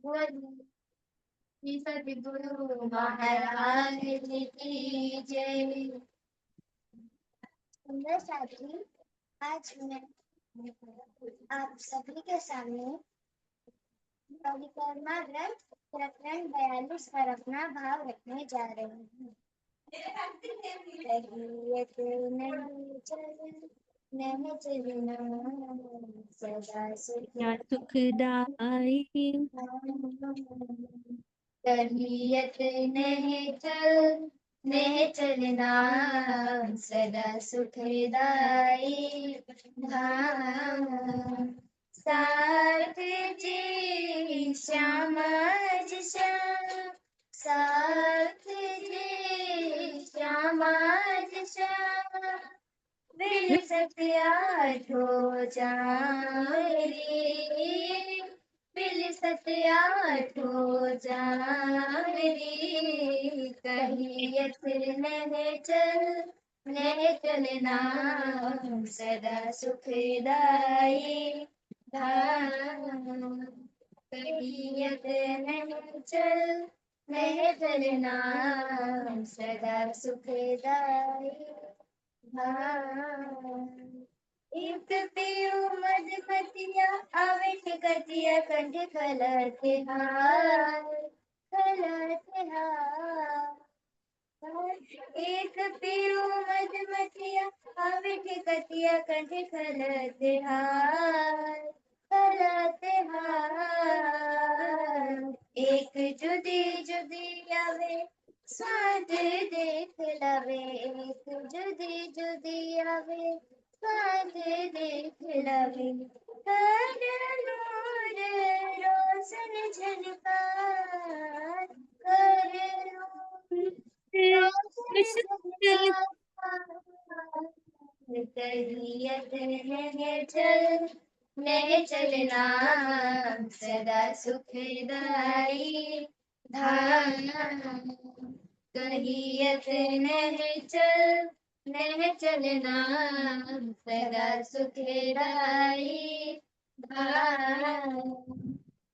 बोलिए सद्गुरु महाराज की जय। सुंदर साथी, आज मैं आप सभी के सामने परिक्रमा ग्रंथ प्रकरण 42 पर अपना भाव रखने जा रही हूँ। रहियत नहीं चलना सदा सुखदाई रहियत नहीं चलना सदा सुखदाई धाम। साथ जी श्याम जी श्याम, साथ जी श्याम जी श्याम, बिन सत्या ठो जारी, बिन सत्या ठो जारी। कहियत नहीं चलना सदा सुखदाई धाम। कहियत नहीं चलना सदा सुखदाई धाम। एक पियो मधुमतिया अविठ गतिया कंठ खलते हार, खलते हार। एक पियो मधुमतिया अविठ गतिया कंठ खलते हार, खलते हार। एक जुदी जुदी आवे स्वाद देख लवे, एक जुदी जुदी आवे स्वाद देख लवे। कर नूर रोशन झनकार, कर नूर रोशन झनकार। कहियत नहीं चलना सदा सुखदाई धाम। कहियत नहीं चलना सदा सुखदाई धाम।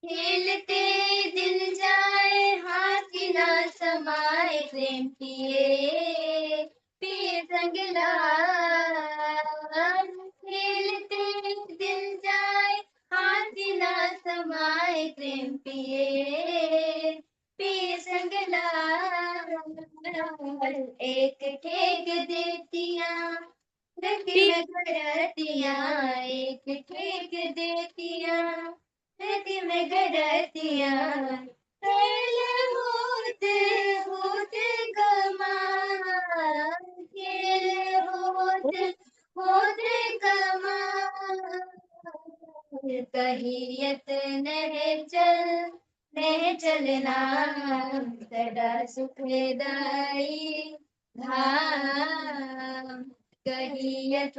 खेलते दिल जाए हाथ ना समाए, प्रेम पिए पिए संग लाल। खेलते दिल जाए हाथ ना समाए, प्रेम पिए पिए संग लाल। एक ठेक देतिया रति में गरतिया, एक ठेक देतिया रति में गरतिया। कैल होत होत कमाल, खेल होत होत कमाल। कहियत नहीं चलना सदा सुखदाई धाम। कहियत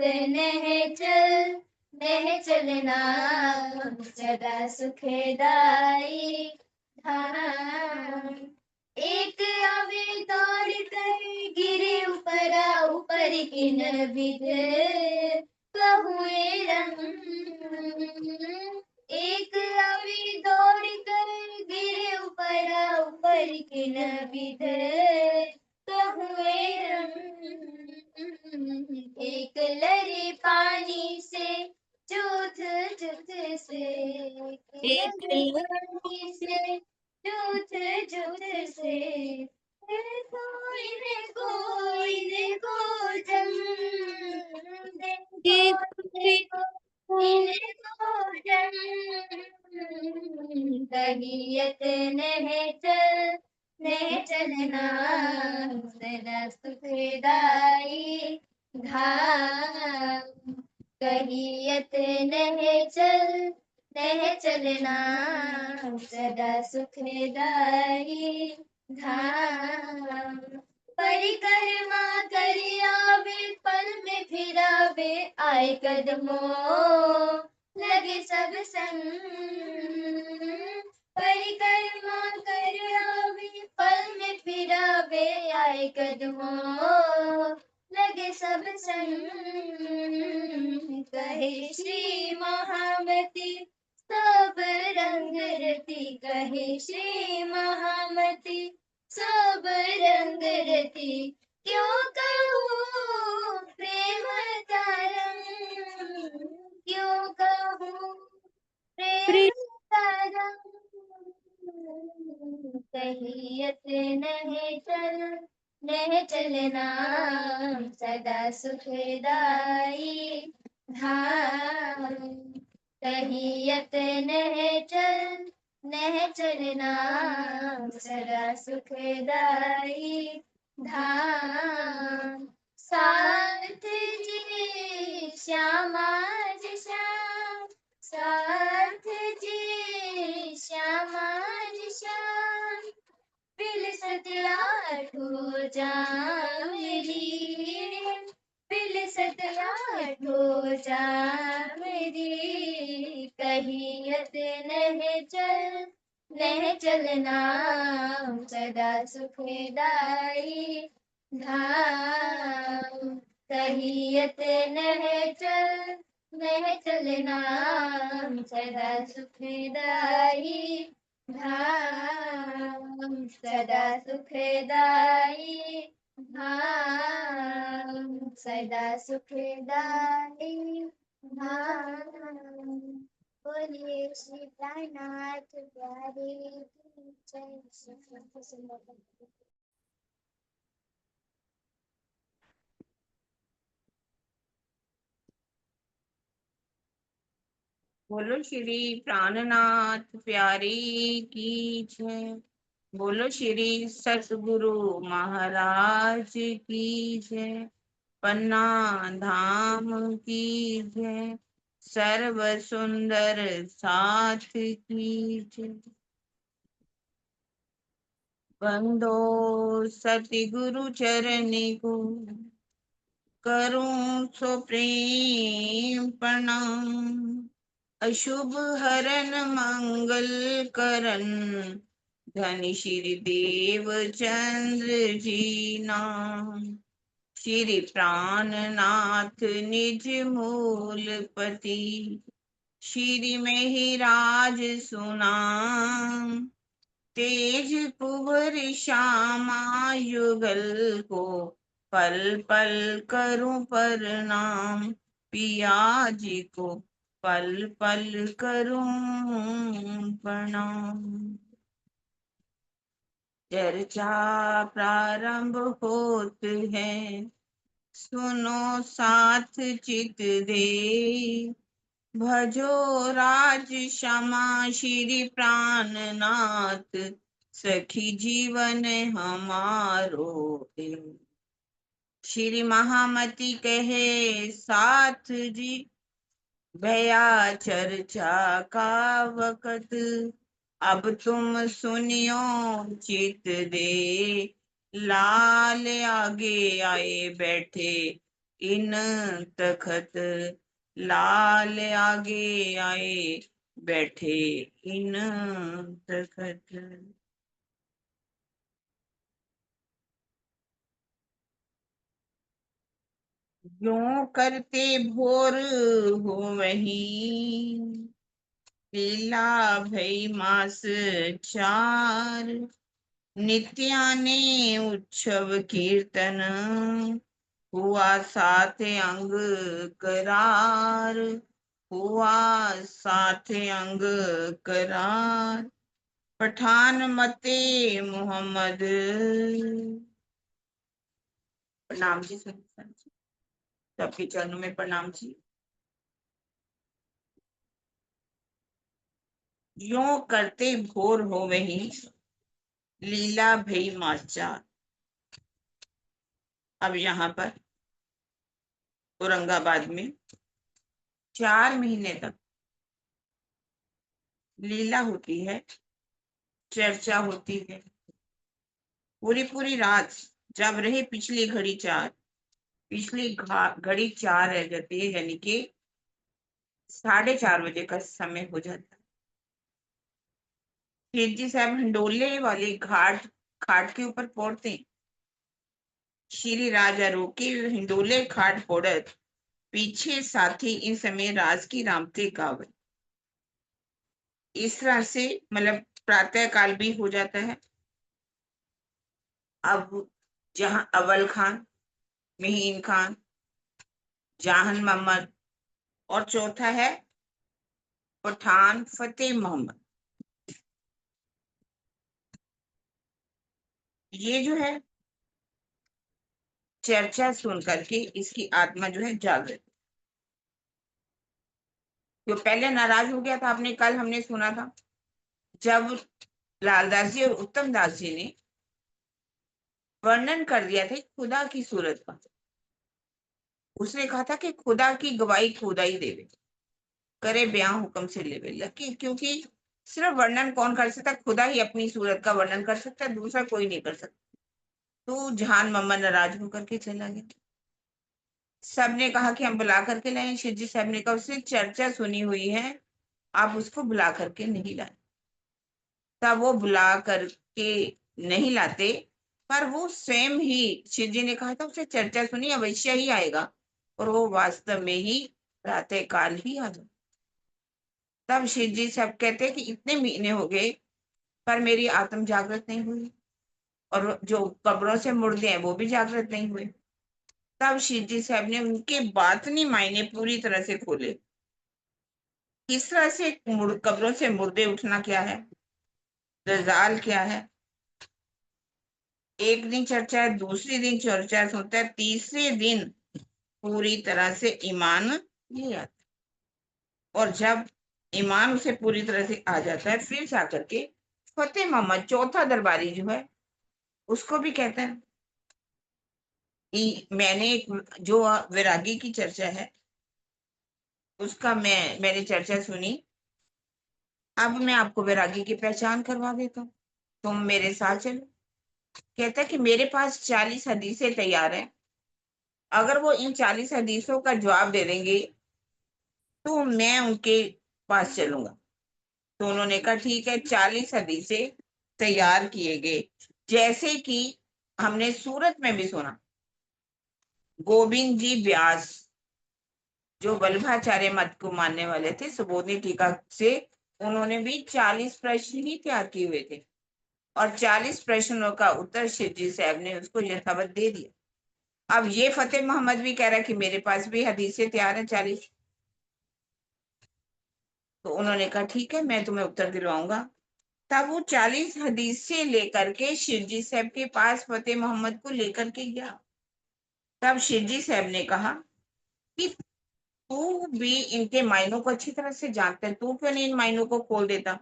नहीं चलना सदा सुखदाई धाम। एक आवे दौड़ कर गिरे ऊपरा ऊपर किन विध कहुए रंग। एक आवे दौड़ कर गिरे ऊपरा ऊपर किन विध कहुए रंग। एक लरी पानी से जूथ जूथ से, एक पानी से जूथ जूथ से। कोई देखो जम देखो इनको जम। कहियत नहीं चलना सदा सुखदाई धाम। कहियत नहीं चलना सदा सुखदाई धाम। परिक्रमा करी आवे पल में फिरावे, आए कदमों लगे सब संग। परिक्रमा कर आवे पल में फिरावे, आए कदमों लगे सब संग। कहे श्री महामती, सब रंग रती कहे श्री महामती, सब रंग रती। क्यों कहूँ प्रेम तरंग, क्यों कहूँ प्रेम तरंग, कहियत नहीं चल नहीं चलना, सदा सुखदाई धाम। कहियत नहीं चल नहीं चलना, सदा सुखदाई धाम। साथ जी श्यामा जी श्याम, साथ जी श्यामा जी श्याम, बिलसत आठों जाम री, बिलसत आठों जाम री। कहियत नहीं चल नहीं चलना, सदा सुखदाई धाम। कहियत नहीं चल नहीं चलना, सदा सुखदाई धाम, सदा सुखदाई धाम, सदा सुखदाई धाम। बोलिए श्री प्राणनाथ प्यारे की जय। बोलो श्री प्राणनाथ प्यारे की जय। बोलो श्री सतगुरु महाराज की जय। पन्ना धाम की जय। सर्व सुंदर साथ की जय। बंदो सतगुरु चरणी को करूं सो प्रेम प्रणाम। अशुभ हरन मंगल करन, धन श्री देव चंद्र जी नाम। श्री प्राणनाथ निज मूलपति, श्री महिराज सुनाम। तेज कुंवर श्यामा युगल को, पल पल करूं प्रणाम। पिया जी को पल पल करूं प्रणाम। चर्चा प्रारंभ होत है, सुनो साथ चित दे। भजो राज श्यामा श्री प्राणनाथ, सखी जीवन हमारो है। श्री महामती कहे साथ जी, भया चर्चा का वक़्त। अब तुम सुनियो चित दे, लाल आगे आए बैठे इन तखत। लाल आगे आए बैठे इन तखत। यूं करते भोर हो वहीं, लीला भई मास 4। नित्याने उत्सव कीर्तन, हुआ साथ अंग करार। हुआ साथ अंग करार। पठान मते मोहम्मद। प्रणाम जी संत जी, सबके चरणों में प्रणाम जी। यूं करते भोर हो वही, लीला भई माचा। अब यहाँ पर औरंगाबाद में 4 महीने तक लीला होती है, चर्चा होती है। पूरी पूरी रात जब रहे पिछली घड़ी 4, पिछली घड़ी 4 रह जाती है, यानी कि 4:30 बजे का समय हो जाता है। फिर जी साहब हंडोले वाले घाट के ऊपर पहुंचते। श्री राजा रोके हिंडोले घाट पड़त, पीछे साथी इन समय राज की रामते गावे। इस तरह से मतलब प्रातः काल भी हो जाता है। अब जहां अव्वल खान, महीन खान, जाहन मोहम्मद और चौथा है पठान फतेह मोहम्मद। ये जो है चर्चा सुन करके इसकी आत्मा जो है जागृत, जो पहले नाराज हो गया था, आपने कल हमने सुना था जब लालदास जी और उत्तम दास जी ने वर्णन कर दिया था खुदा की सूरत का। उसने कहा था कि खुदा की गवाही खुदा ही देवे, करे बयां हुक्म से लेवे लकी, क्योंकि सिर्फ वर्णन कौन कर सकता, खुदा ही अपनी सूरत का वर्णन कर सकता है, दूसरा कोई नहीं कर सकता। तो जहान मम्मा नाराज होकर के चला गया। सबने कहा कि हम बुला करके लाए। शिव जी साहब ने कहा उसने चर्चा सुनी हुई है, आप उसको बुला करके नहीं लाए। तब वो बुला करके नहीं लाते, पर वो स्वयं ही, शिव जी ने कहा था उसे चर्चा सुनी अवश्य ही आएगा, और वो वास्तव में ही प्रातः काल ही आ गया। तब शिव जी सब कहते हैं कि इतने महीने हो गए पर मेरी आत्म जागृत नहीं हुई, और जो कब्रों से मुर्दे हैं वो भी जागृत नहीं हुए। तब शिव जी साहब ने उनके बातनी मायने पूरी तरह से खोले। किस तरह से कब्रों से मुर्दे उठना क्या है, दजाल क्या है। एक दिन चर्चा है, दूसरे दिन चर्चा होता है, तीसरे दिन पूरी तरह से ईमान नहीं आता। और जब ईमान उसे पूरी तरह से आ जाता है, फिर जाकर के फतेह मोहम्मद चौथा दरबारी जो है उसको भी कहता है कि जो वैरागी की चर्चा है उसका मैंने चर्चा सुनी, अब मैं आपको वैरागी की पहचान करवा देता हूँ, तुम मेरे साथ चलो। कहता है कि मेरे पास 40 हदीसें तैयार हैं, अगर वो इन 40 हदीसों का जवाब दे देंगे तो मैं उनके पास चलूंगा। तो उन्होंने कहा ठीक है, 40 हदीसें तैयार किए गए। जैसे कि हमने सूरत में भी सुना, गोविंद जी व्यास जो वल्लभाचार्य मत को मानने वाले थे, सुबोधि टीका से उन्होंने भी 40 प्रश्न ही तैयार किए हुए थे, और 40 प्रश्नों का उत्तर शिव जी साहब ने उसको यथावत दे दिया। अब ये फतेह मोहम्मद भी कह रहा है कि मेरे पास भी हदीसें तैयार हैं 40। तो उन्होंने कहा ठीक है, मैं तुम्हें उत्तर दिलवाऊंगा। तब वो 40 हदीसें लेकर के शिव जी साहब के पास फतेह मोहम्मद को लेकर के गया। तब शिव जी साहब ने कहा कि तू भी इनके मायनों को अच्छी तरह से जानता है, तू क्यों नहीं इन मायनों को खोल देता।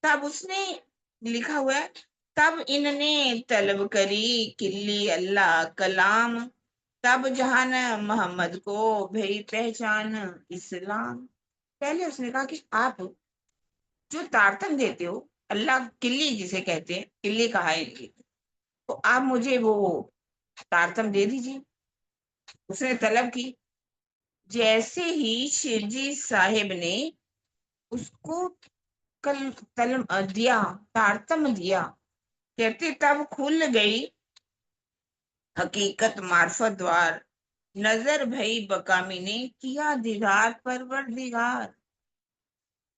तब उसने लिखा हुआ है, तब इनने तलब करी किल्ली अल्लाह कलाम, तब जहान मोहम्मद को भई पहचान इस्लाम। पहले उसने कहा कि आप जो तारतम देते हो, अल्लाह किल्ली जिसे कहते हैं, किल्ली कहा है इनकी, तो आप मुझे वो तारतम दे दीजिए। उसने तलब की। जैसे ही शिवजी साहिब ने उसको कल तलम दिया, तारतम दिया, कहते तब खुल गई हकीकत मार्फत द्वार, नजर भई बकामी ने किया दीदार परवरदिगार।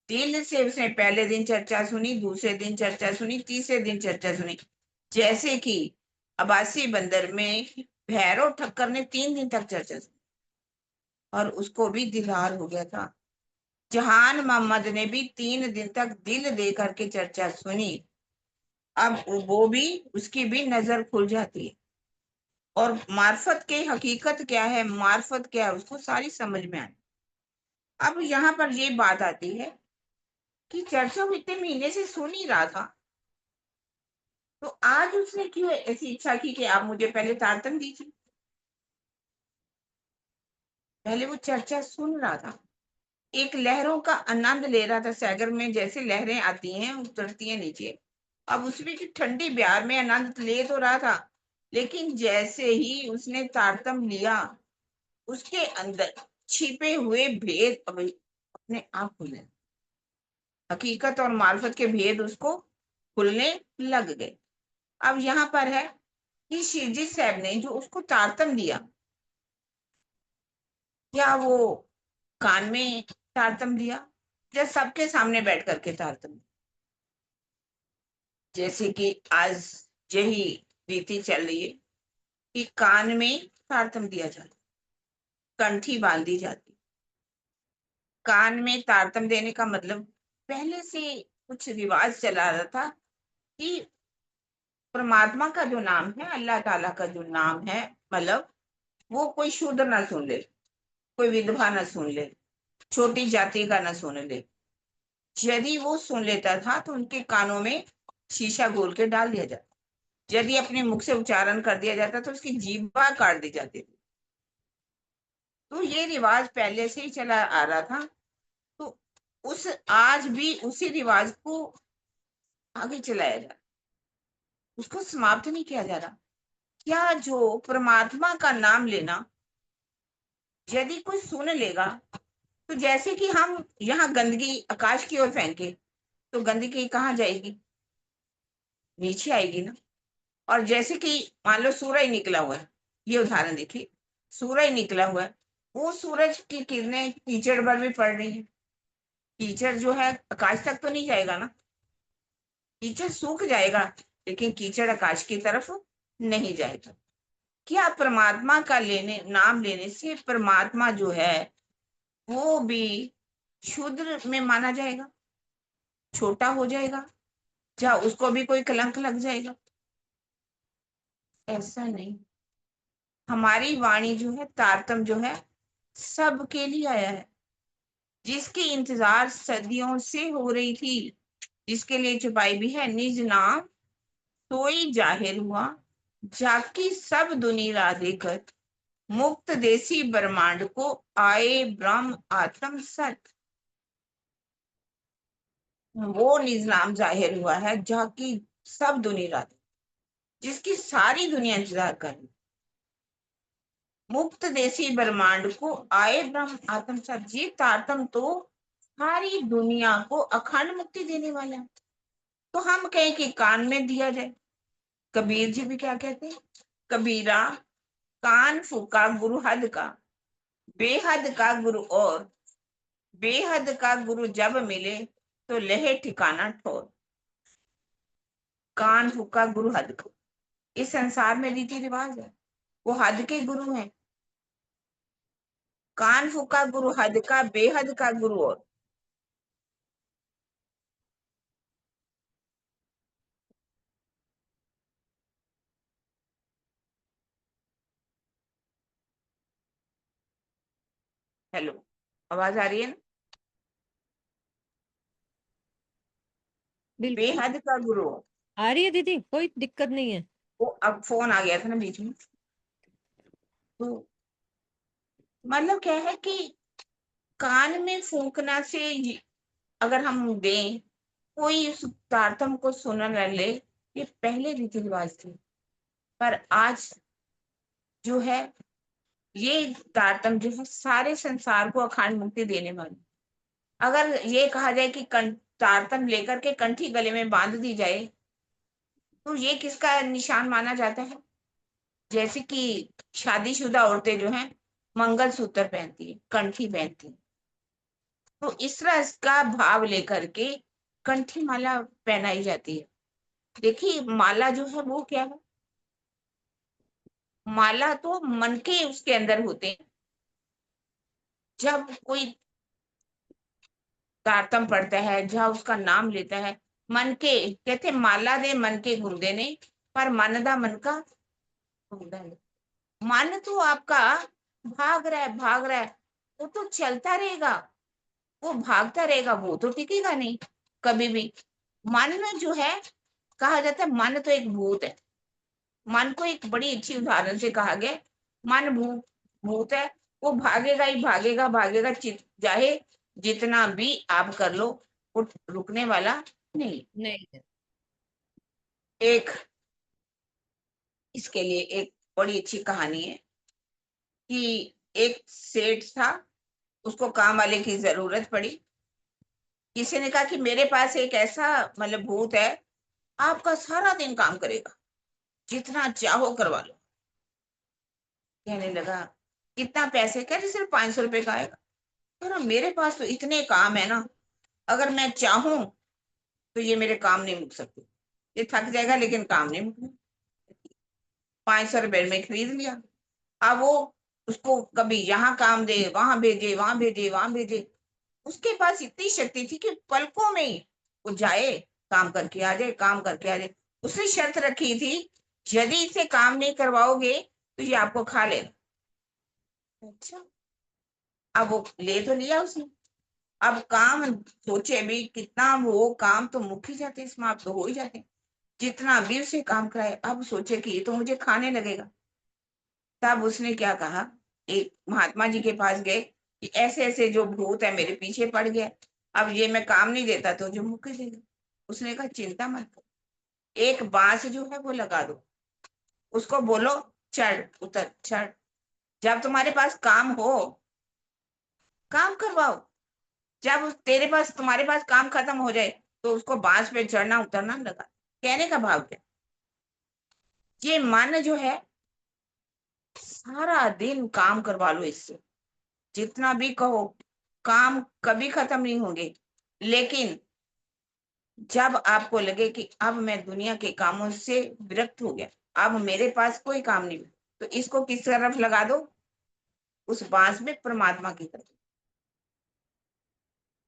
दिन से उसने पहले दिन चर्चा सुनी, दूसरे दिन चर्चा सुनी, तीसरे दिन चर्चा सुनी। जैसे कि अब्बासी बंदर में भैरव ठक्कर ने 3 दिन तक चर्चा सुनी और उसको भी दीदार हो गया था। जहान मोहम्मद ने भी 3 दिन तक दिल दे करके चर्चा सुनी, अब वो भी, उसकी भी नजर खुल जाती है, और मार्फत के हकीकत क्या है, मार्फत क्या है, उसको सारी समझ में आए। अब यहाँ पर ये बात आती है कि चर्चा वो इतने महीने से सुन ही रहा था, तो आज उसने क्यों ऐसी इच्छा की कि आप मुझे पहले तारतम दीजिए। पहले वो चर्चा सुन रहा था, एक लहरों का आनंद ले रहा था, सागर में जैसे लहरें आती हैं उतरती हैं नीचे, अब उसमें की ठंडी ब्यार में आनंद ले तो रहा था, लेकिन जैसे ही उसने तारतम लिया, उसके अंदर छिपे हुए भेद अपने आप खुले, हकीकत और मार्फत के भेद उसको खुलने लग गए। अब यहाँ पर है कि शिवजी साहब ने जो उसको तारतम दिया, क्या वो कान में तारतम दिया या सबके सामने बैठ करके तारतम? जैसे कि आज यही रीति चल रही है कि कान में तारतम दिया जाता, कंठी बांधी जाती। कान में तारतम देने का मतलब पहले से कुछ रिवाज चला रहा था कि परमात्मा का जो नाम है, अल्लाह ताला का जो नाम है, मतलब वो कोई शूद्र ना सुन ले, कोई विधवा ना सुन ले, छोटी जाति का ना सुन ले। यदि वो सुन लेता था तो उनके कानों में शीशा घोल के डाल दिया जाता। यदि अपने मुख से उच्चारण कर दिया जाता तो उसकी जीभ काट दी जाती थी। तो ये रिवाज पहले से ही चला आ रहा था। तो उस आज भी उसी रिवाज को आगे चलाया जा रहा, उसको समाप्त नहीं किया जा रहा। क्या जो परमात्मा का नाम लेना यदि कोई सुन लेगा, तो जैसे कि हम यहाँ गंदगी आकाश की ओर फेंके तो गंदगी कहाँ जाएगी? नीचे आएगी ना। और जैसे कि मान लो सूरज निकला हुआ है, ये उदाहरण देखिए, सूरज निकला हुआ है, वो सूरज की किरणें कीचड़ पर भी पड़ रही है। कीचड़ जो है आकाश तक तो नहीं जाएगा ना, कीचड़ सूख जाएगा, लेकिन कीचड़ आकाश की तरफ नहीं जाएगा। क्या परमात्मा का नाम लेने से परमात्मा जो है वो भी शूद्र में माना जाएगा, छोटा हो जाएगा, क्या उसको भी कोई कलंक लग जाएगा? ऐसा नहीं। हमारी वाणी जो है, तारतम जो है, सबके लिए आया है। जिसकी इंतजार सदियों से हो रही थी, जिसके लिए छुपाई भी है, निज नाम सोई जाहिर हुआ, जाकी सब दुनिया देकर, मुक्त देसी ब्रह्मांड को आए ब्रह्म आत्म सत। वो निज नाम जाहिर हुआ है, जाकी सब दुनिया, जिसकी सारी दुनिया इंतजार कर रही। मुक्त देसी ब्रह्मांड को आए ब्रह्म आत्म सत। ये तारतम तो सारी दुनिया को अखंड मुक्ति देने वाला है। तो हम कहें कि कान में दिया जाए। कबीर जी भी क्या कहते हैं? कबीरा कान फूका गुरु हद का, बेहद का गुरु, और बेहद का गुरु जब मिले तो लहे ठिकाना ठोर। कान फूका गुरु हद का, इस संसार में रीति रिवाज है, वो हद के गुरु हैं। कान फूका गुरु हद का, बेहद का गुरु, और हेलो, आवाज आ रही है ना? बिल्कुल बेहद का गुरु। आ रही है दीदी, कोई दिक्कत नहीं है। वो अब फोन आ गया था ना बीच में। तो मतलब क्या है कि कान में फूंकना से अगर हम दें, कोई उस तारतम को सुन न ले, ये पहले रीति रिवाज थे। पर आज जो है, ये तारतम जो है सारे संसार को अखंड मुक्ति देने वाली। अगर ये कहा जाए कि तारतम लेकर के कंठी गले में बांध दी जाए, तो ये किसका निशान माना जाता है? जैसे कि शादीशुदा औरतें जो हैं मंगलसूत्र पहनती है, कंठी पहनती है, तो इस तरह का भाव लेकर के कंठी माला पहनाई जाती है। देखिए, माला जो है वो क्या है? माला तो मन के उसके अंदर होते हैं। जब कोई तारतम पढ़ता है, जहाँ उसका नाम लेता है, मन के कहते माला दे मन के गुरुदे ने, पर मन दा मन का गुरुदा ने। मन तो आपका भाग रहा है, वो तो चलता रहेगा, वो भागता रहेगा, वो तो टिकेगा नहीं कभी भी। मन में जो है, कहा जाता है मन तो एक भूत है। मन को एक बड़ी अच्छी उदाहरण से कहा गया, मन भूत है, वो भागेगा ही भागेगा भागेगा, चाहे जितना भी आप कर लो, वो रुकने वाला नहीं। नहीं है। एक इसके लिए एक बड़ी अच्छी कहानी है कि एक सेठ था, उसको काम वाले की जरूरत पड़ी। किसी ने कहा कि मेरे पास एक ऐसा मतलब भूत है, आपका सारा दिन काम करेगा, जितना चाहो करवा लो। कहने लगा कितना पैसे, कह रहे सिर्फ 500 रुपए का आएगा। पर मेरे पास तो इतने काम है ना, अगर मैं चाहूं तो ये मेरे काम नहीं मुक सकते। ये थक जाएगा लेकिन काम नहीं मुकने। 500 रुपए में खरीद लिया। अब वो उसको कभी यहाँ काम दे, वहां भेजे, वहां भेजे, वहां भेजे। उसके पास इतनी शक्ति थी कि पलकों में ही वो जाए, काम करके आ जाए, काम करके आ जाए। उसने शर्त रखी थी, यदि इसे काम नहीं करवाओगे तो ये आपको खा लेगा। अच्छा, अब वो ले तो लिया उसने। अब काम, सोचे भी कितना, वो काम तो मुक ही जाते, समाप्त तो हो ही जाते, जितना भी उसे काम कराए। अब सोचे कि ये तो मुझे खाने लगेगा। तब उसने क्या कहा, एक महात्मा जी के पास गए कि ऐसे ऐसे जो भूत है मेरे पीछे पड़ गया, अब ये मैं काम नहीं देता तो जो मुक्ति देगा। उसने कहा चिंता मत करो, एक बांस जो है वो लगा दो, उसको बोलो चढ़ उतर चढ़, जब तुम्हारे पास काम हो काम करवाओ, जब तेरे पास तुम्हारे पास काम खत्म हो जाए तो उसको बांस पे चढ़ना उतरना लगा। कहने का भाव क्या, ये मन जो है सारा दिन काम करवा लो इससे, जितना भी कहो, काम कभी खत्म नहीं होंगे। लेकिन जब आपको लगे कि अब मैं दुनिया के कामों से विरक्त हो गया, अब मेरे पास कोई काम नहीं, तो इसको किस तरफ लगा दो, उस बांस में, परमात्मा की तरफ।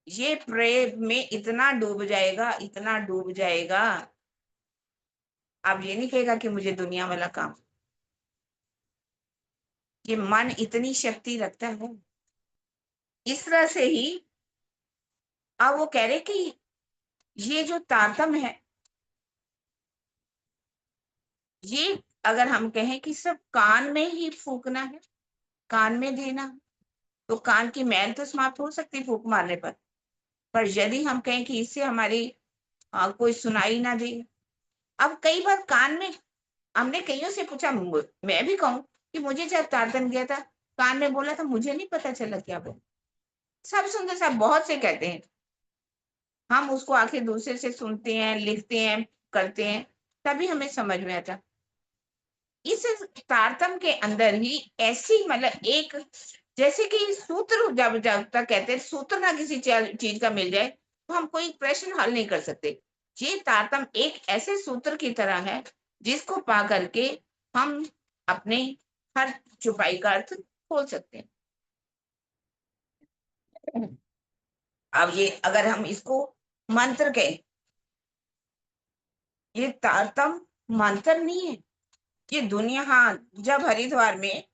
ये प्रेम में इतना डूब जाएगा, इतना डूब जाएगा, अब ये नहीं कहेगा कि मुझे दुनिया वाला काम। ये मन इतनी शक्ति रखता है। इस तरह से ही अब वो कह रहे कि ये जो तारतम्य है, ये अगर हम कहें कि सब कान में ही फूकना है, कान में देना, तो कान की मैल तो समाप्त हो सकती फूक मारने पर यदि हम कहें कि इससे हमारी कोई सुनाई ना दे। अब कई बार कान में, हमने कईयों से पूछा, मैं भी कहूं कि मुझे जब तारतन गया था, कान में बोला था, मुझे नहीं पता चला क्या बोला। सब सुंदर साहब बहुत से कहते हैं, हम उसको आखिर दूसरे से सुनते हैं, लिखते हैं, करते हैं, तभी हमें समझ में आता। इस तारतम के अंदर ही ऐसी, मतलब एक, जैसे कि सूत्र, जब जब तक कहते हैं सूत्र ना किसी चीज का मिल जाए तो हम कोई प्रश्न हल नहीं कर सकते। ये तारतम एक ऐसे सूत्र की तरह है जिसको पा करके हम अपने हर छुपाई का अर्थ खोल सकते हैं। अब ये अगर हम इसको मंत्र कहें, ये तारतम मंत्र नहीं है, ये दुनिया, हाँ जब हरिद्वार में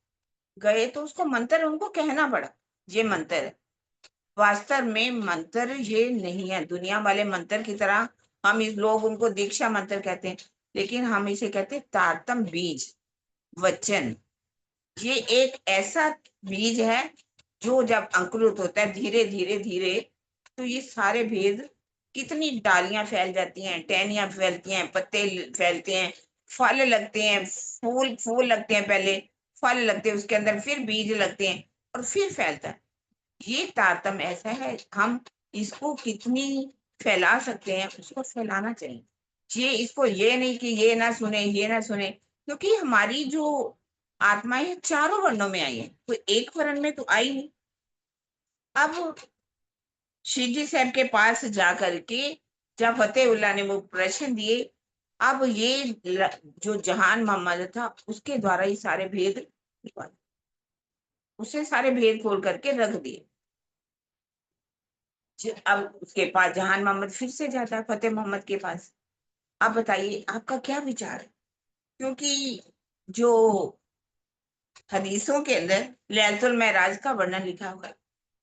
गए तो उसको मंत्र उनको कहना पड़ा, ये मंत्र है। वास्तव में मंत्र ये नहीं है, दुनिया वाले मंत्र की तरह हम इस लोग उनको दीक्षा मंत्र कहते हैं, लेकिन हम इसे कहते हैं तारतम बीज वचन। ये एक ऐसा बीज है जो जब अंकुरित होता है धीरे धीरे धीरे, तो ये सारे भेद, कितनी डालियां फैल जाती हैं, टहनियां फैलती हैं, पत्ते फैलते हैं, फल लगते हैं, फूल फूल लगते हैं, पहले फल लगते हैं, उसके अंदर फिर बीज लगते हैं और फिर फैलता है। ये तारतम्य ऐसा है, हम इसको कितनी फैला सकते हैं, उसको फैलाना चाहिए। ये इसको ये नहीं कि ये ना सुने, ये ना सुने, क्योंकि हमारी जो आत्माएं चारों वर्णों में आई है, कोई एक वर्ण में तो आई नहीं। अब शिव जी साहब के पास जा करके जब फतेहुल्लाह ने वो प्रश्न दिए, अब ये जो जहान मोहम्मद था उसके द्वारा ही सारे भेद निकाले, उसे सारे भेद खोल करके रख दिए। अब उसके पास जहान मोहम्मद फिर से जाता है फतेह मोहम्मद के पास। आप बताइए आपका क्या विचार है, क्योंकि जो हदीसों के अंदर लैलतुल महराज का वर्णन लिखा हुआ है,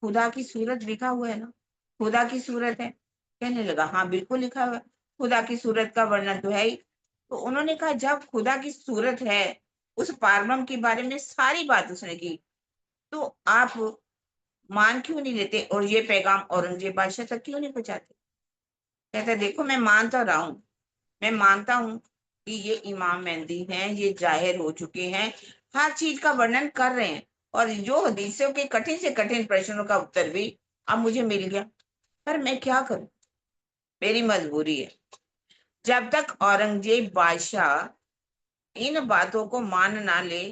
खुदा की सूरत लिखा हुआ है ना, खुदा की सूरत है। कहने लगा हाँ बिल्कुल लिखा हुआ है, खुदा की सूरत का वर्णन तो है ही। तो उन्होंने कहा जब खुदा की सूरत है, उस पारब्रह्म के बारे में सारी बात उसने की, तो आप मान क्यों नहीं लेते और ये पैगाम औरंगजेब बादशाह तक क्यों नहीं पहुंचाते। कहता देखो मैं मानता रहा हूं, मैं मानता हूं कि ये इमाम मेहंदी हैं, ये जाहिर हो चुके हैं, हर चीज का वर्णन कर रहे हैं, और जो हदीसों के कठिन से कठिन प्रश्नों का उत्तर भी अब मुझे मिल गया, पर मैं क्या करूं, मेरी मजबूरी है। जब तक औरंगजेब बादशाह इन बातों को मान ना ले,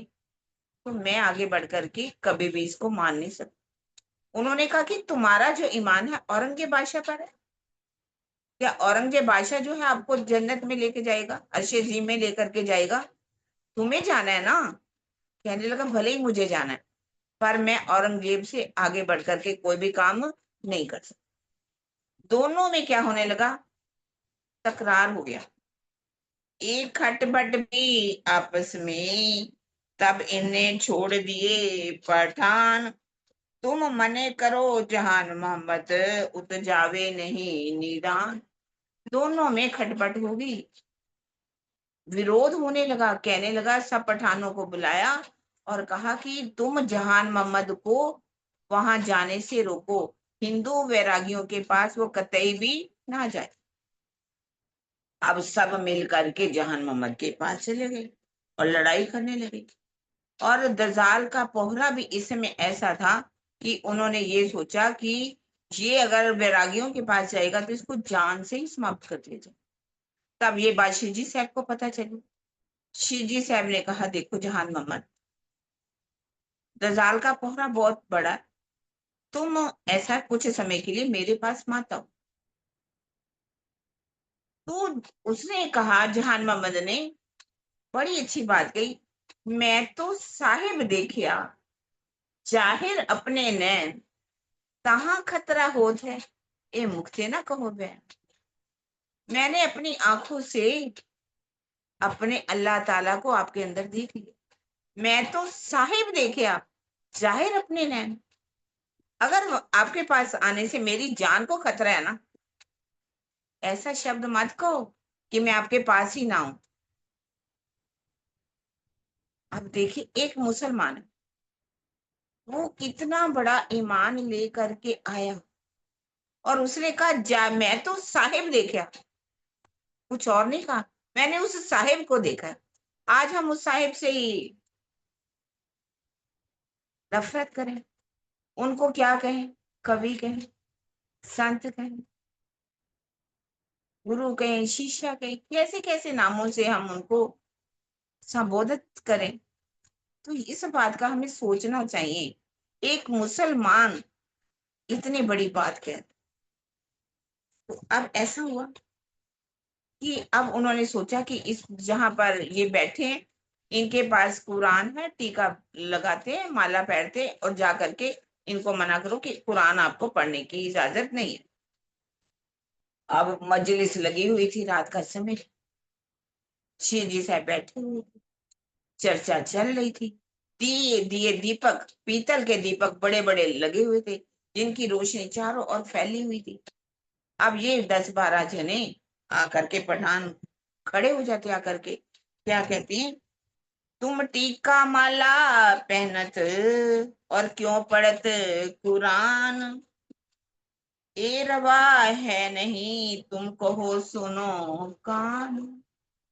तो मैं आगे बढ़ करके कभी भी इसको मान नहीं सकती। उन्होंने कहा कि तुम्हारा जो ईमान है औरंगजेब बादशाह पर है क्या? औरंगजेब बादशाह जो है आपको जन्नत में लेके जाएगा, अर्शे अज़ीम में लेकर के जाएगा? तुम्हें जाना है ना। कहने लगा भले ही मुझे जाना है, पर मैं औरंगजेब से आगे बढ़ करके कोई भी काम नहीं कर सकता। दोनों में क्या होने लगा? तकरार हो गया, एक खटपट भी आपस में। तब इन्हें छोड़ दिए पठान, तुम मने करो जहान मोहम्मद, उत जावे नहीं निदान। दोनों में खटपट हो गई, विरोध होने लगा। कहने लगा, सब पठानों को बुलाया और कहा कि तुम जहान मोहम्मद को वहां जाने से रोको, हिंदू वैरागियों के पास वो कतई भी ना जाए। अब सब मिल करके जहान मोहम्मद के पास चले गए और लड़ाई करने लगे। और दजाल का पोहरा भी इस समय ऐसा था कि उन्होंने ये सोचा कि ये अगर वैरागियों के पास जाएगा तो इसको जान से ही समाप्त कर दिया जाए। तब ये बात शिवजी साहब को पता चली। शिवजी साहब ने कहा, देखो जहान मोहम्मद, दजाल का पोहरा बहुत बड़ा है, तुम ऐसा कुछ समय के लिए मेरे पास मत आओ। तो उसने कहा, जहान मोहम्मद ने बड़ी अच्छी बात कही, मैं तो साहिब देखिया जाहिर अपने नैन, कहाँ खतरा होत है, ए मुखते ना कहो बहन। मैंने अपनी आंखों से अपने अल्लाह ताला को आपके अंदर देख लिया। मैं तो साहिब देखिया जाहिर अपने नैन। अगर आपके पास आने से मेरी जान को खतरा है ना, ऐसा शब्द मत कहो कि मैं आपके पास ही ना हूं। अब देखिए, एक मुसलमान है, वो कितना बड़ा ईमान लेकर के आया और उसने कहा, जा मैं तो साहिब देखा, कुछ और नहीं कहा, मैंने उस साहिब को देखा। आज हम उस साहिब से ही नफरत करें, उनको क्या कहें, कवि कहें, संत कहें, गुरु कहें, शिष्य कहें, कैसे कैसे नामों से हम उनको संबोधित करें। तो इस बात का हमें सोचना चाहिए। एक मुसलमान इतनी बड़ी बात कहता। तो अब ऐसा हुआ कि अब उन्होंने सोचा कि इस जहां पर ये बैठे हैं, इनके पास कुरान है, टीका लगाते हैं, माला पहनते हैं, और जा करके इनको मना करो कि कुरान आपको पढ़ने की इजाजत नहीं है। अब मजलिस लगी हुई थी, रात का समय, शिव जी साहब बैठे हुए थे, चर्चा चल रही थी। दिए दिए दीपक, पीतल के दीपक बड़े बड़े लगे हुए थे, जिनकी रोशनी चारों ओर फैली हुई थी। अब ये 10-12 जने आकर के पठान खड़े हो जाते, आकर के क्या कहती हैं, तुम टीका माला पहनत और क्यों पढ़त कुरान, ए रवा है नहीं तुम कहो सुनो कान।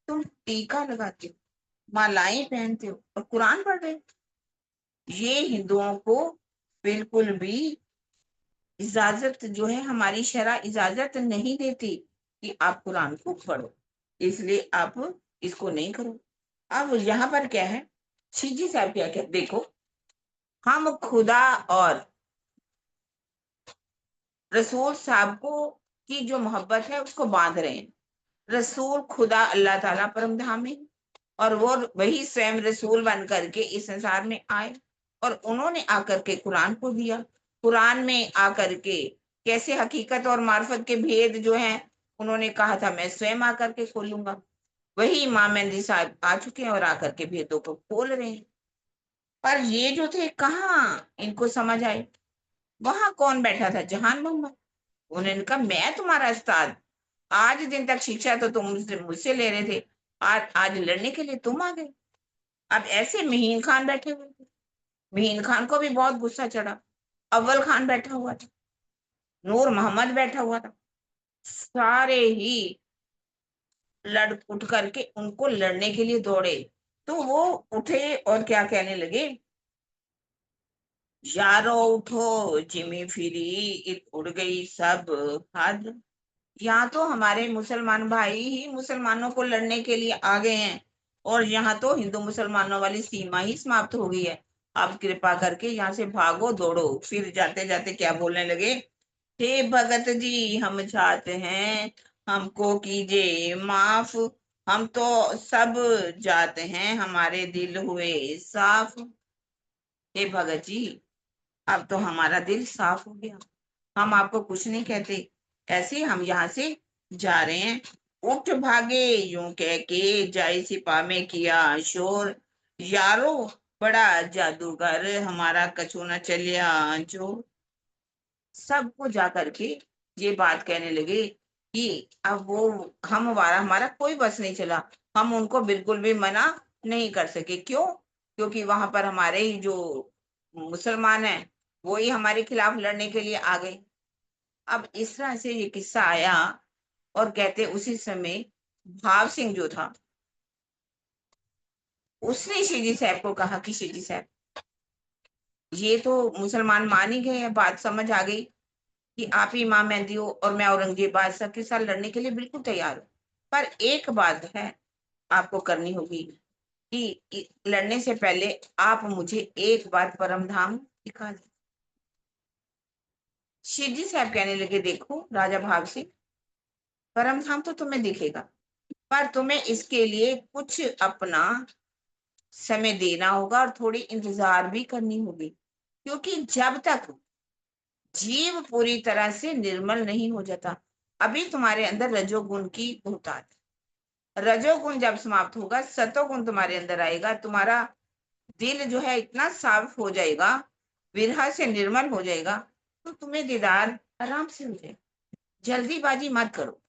तुम टीका लगाते हो, मालाएं पहनते हो और कुरान पढ़ रहे हो। ये हिंदुओं को बिल्कुल भी इजाजत जो है, हमारी शरा इजाजत नहीं देती कि आप कुरान को पढ़ो, इसलिए आप इसको नहीं करो। अब यहाँ पर क्या है, शिवजी साहब क्या कहते, देखो हम खुदा और रसूल साहब को की जो मोहब्बत है उसको बांध रहे हैं। रसूल खुदा अल्लाह ताला परम धामी, और वो वही स्वयं रसूल बन करके इस संसार में आए और उन्होंने आकर के कुरान को दिया। कुरान में आकर के कैसे हकीकत और मार्फत के भेद जो हैं, उन्होंने कहा था मैं स्वयं आकर के खोलूंगा। वही इमाम मेहदी साहब आ चुके हैं और आकर के भेदों को खोल रहे हैं। पर ये जो थे, कहाँ इनको समझ आए। वहां कौन बैठा था, जहान मोहम्मद। उन्होंने कहा, मैं तुम्हारा उस्ताद, आज दिन तक शिक्षा तो तुम मुझसे ले रहे थे, आज लड़ने के लिए तुम आ गए। अब ऐसे महीन खान बैठे हुए थे, महीन खान को भी बहुत गुस्सा चढ़ा। अव्वल खान बैठा हुआ था, नूर मोहम्मद बैठा हुआ था, सारे ही लड़ उठ करके उनको लड़ने के लिए दौड़े। तो वो उठे और क्या कहने लगे, यारो उठो जिमी फिरी, इत उड़ गई सब हद। यहाँ तो हमारे मुसलमान भाई ही मुसलमानों को लड़ने के लिए आ गए हैं और यहाँ तो हिंदू मुसलमानों वाली सीमा ही समाप्त हो गई है। अब कृपा करके यहाँ से भागो दौड़ो। फिर जाते जाते क्या बोलने लगे, हे भगत जी हम चाहते हैं, हमको कीजिए माफ, हम तो सब जाते हैं, हमारे दिल हुए साफ। हे भगत जी अब तो हमारा दिल साफ हो गया, हम आपको कुछ नहीं कहते, ऐसे हम यहाँ से जा रहे हैं। उठ भागे यूं कह के जाय सिपा में किया शोर, यारो बड़ा जादूगर हमारा कछु न चलिया जो। सबको जा करके ये बात कहने लगे कि अब वो हम हमारा हमारा कोई बस नहीं चला, हम उनको बिल्कुल भी मना नहीं कर सके। क्यों? क्योंकि वहां पर हमारे ही जो मुसलमान हैं वो ही हमारे खिलाफ लड़ने के लिए आ गए। अब इस तरह से ये किस्सा आया और कहते उसी समय भाव सिंह जो था उसने शिवजी साहब को कहा कि शिवजी साहब ये तो मुसलमान मान ही गए हैं, बात समझ आ गई कि आप ही इमाम मेहदी हो और मैं औरंगजेब बादशाह के साथ लड़ने के लिए बिल्कुल तैयार हूँ। पर एक बात है आपको करनी होगी कि लड़ने से पहले आप मुझे एक बार परम धाम दिखा दें। शिवजी साहब कहने लगे देखो राजा भाव सिंह, परम धाम तो तुम्हें दिखेगा पर तुम्हें इसके लिए कुछ अपना समय देना होगा और थोड़ी इंतजार भी करनी होगी, क्योंकि जब तक जीव पूरी तरह से निर्मल नहीं हो जाता, अभी तुम्हारे अंदर रजोगुण की बहुतायत है। रजोगुण जब समाप्त होगा सतोगुण तुम्हारे अंदर आएगा, तुम्हारा दिल जो है इतना साफ हो जाएगा, विरह से निर्मल हो जाएगा, तो तुम्हें दीदार आराम से हो जाएगा। जल्दीबाजी मत करो।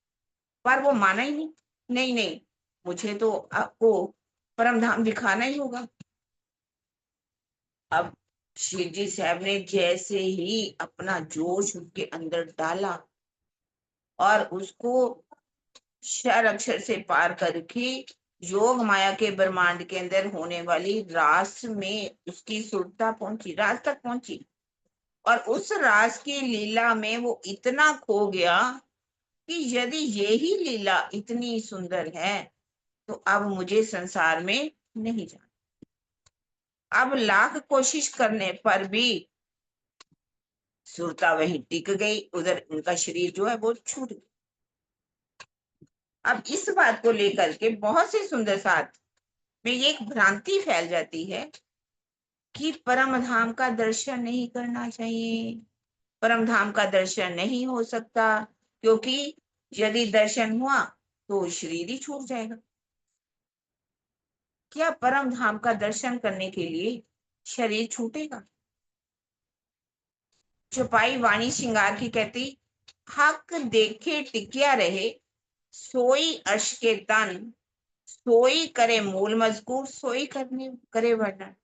पर वो माना ही नहीं, नहीं नहीं मुझे तो आपको परम धाम दिखाना ही होगा। अब शिवजी साहब ने जैसे ही अपना जोश उनके अंदर डाला और उसको क्षर अक्षर से पार करके योग माया के ब्रह्मांड के अंदर होने वाली रास में उसकी सुरता पहुंची, रास तक पहुंची। और उस रास की लीला में वो इतना खो गया कि यदि यही लीला इतनी सुंदर है तो अब मुझे संसार में नहीं जाना। अब लाख कोशिश करने पर भी सुरता वहीं टिक गई, उधर उनका शरीर जो है वो छूट गया। अब इस बात को लेकर के बहुत से सुंदर साथ में ये एक भ्रांति फैल जाती है कि परम धाम का दर्शन नहीं करना चाहिए, परम धाम का दर्शन नहीं हो सकता, क्योंकि यदि दर्शन हुआ तो शरीर ही छूट जाएगा। क्या परम धाम का दर्शन करने के लिए शरीर छूटेगा? चौपाई वाणी श्रृंगार की कहती, हक देखे टिकिया रहे, सोई अर्श के तन, सोई करे मूल मजकूर, सोई करने करे वर्णन।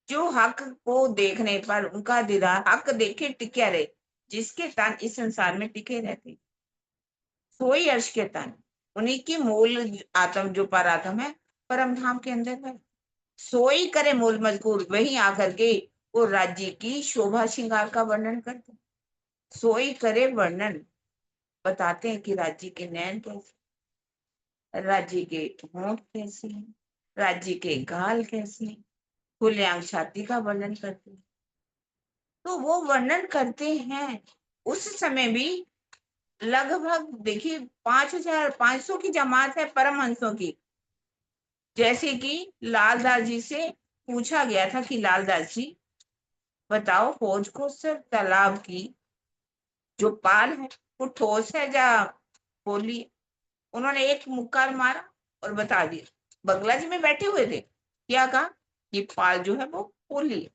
जो हक को देखने पर उनका दीदार, हक देखे टिकिया रहे, जिसके तन इस संसार में टिके रहते, सोई अर्श के तन, उन्हीं की मूल आत्म जो पर आत्म है परम धाम के अंदर है। सोई करे मूल मजकूर, वहीं आकर के वो राज्य की शोभा श्रृंगार का वर्णन करते, सोई करे वर्णन, बताते हैं कि राज्य के नैन कैसे, राज्य के होंठ कैसे हैं, राज्य के गाल कैसे हैं, खुलेआम छाती का वर्णन करते हैं। तो वो वर्णन करते हैं उस समय भी लगभग देखिए 5500 की जमात है परमहंसों की। जैसे कि लालदास जी से पूछा गया था कि लालदास जी बताओ खोज को सर तालाब की जो पाल है वो ठोस है या पोली? उन्होंने एक मुक्का मारा और बता दिया। बंगला जी में बैठे हुए थे, क्या कहा? ये पाल जो है वो पोली है।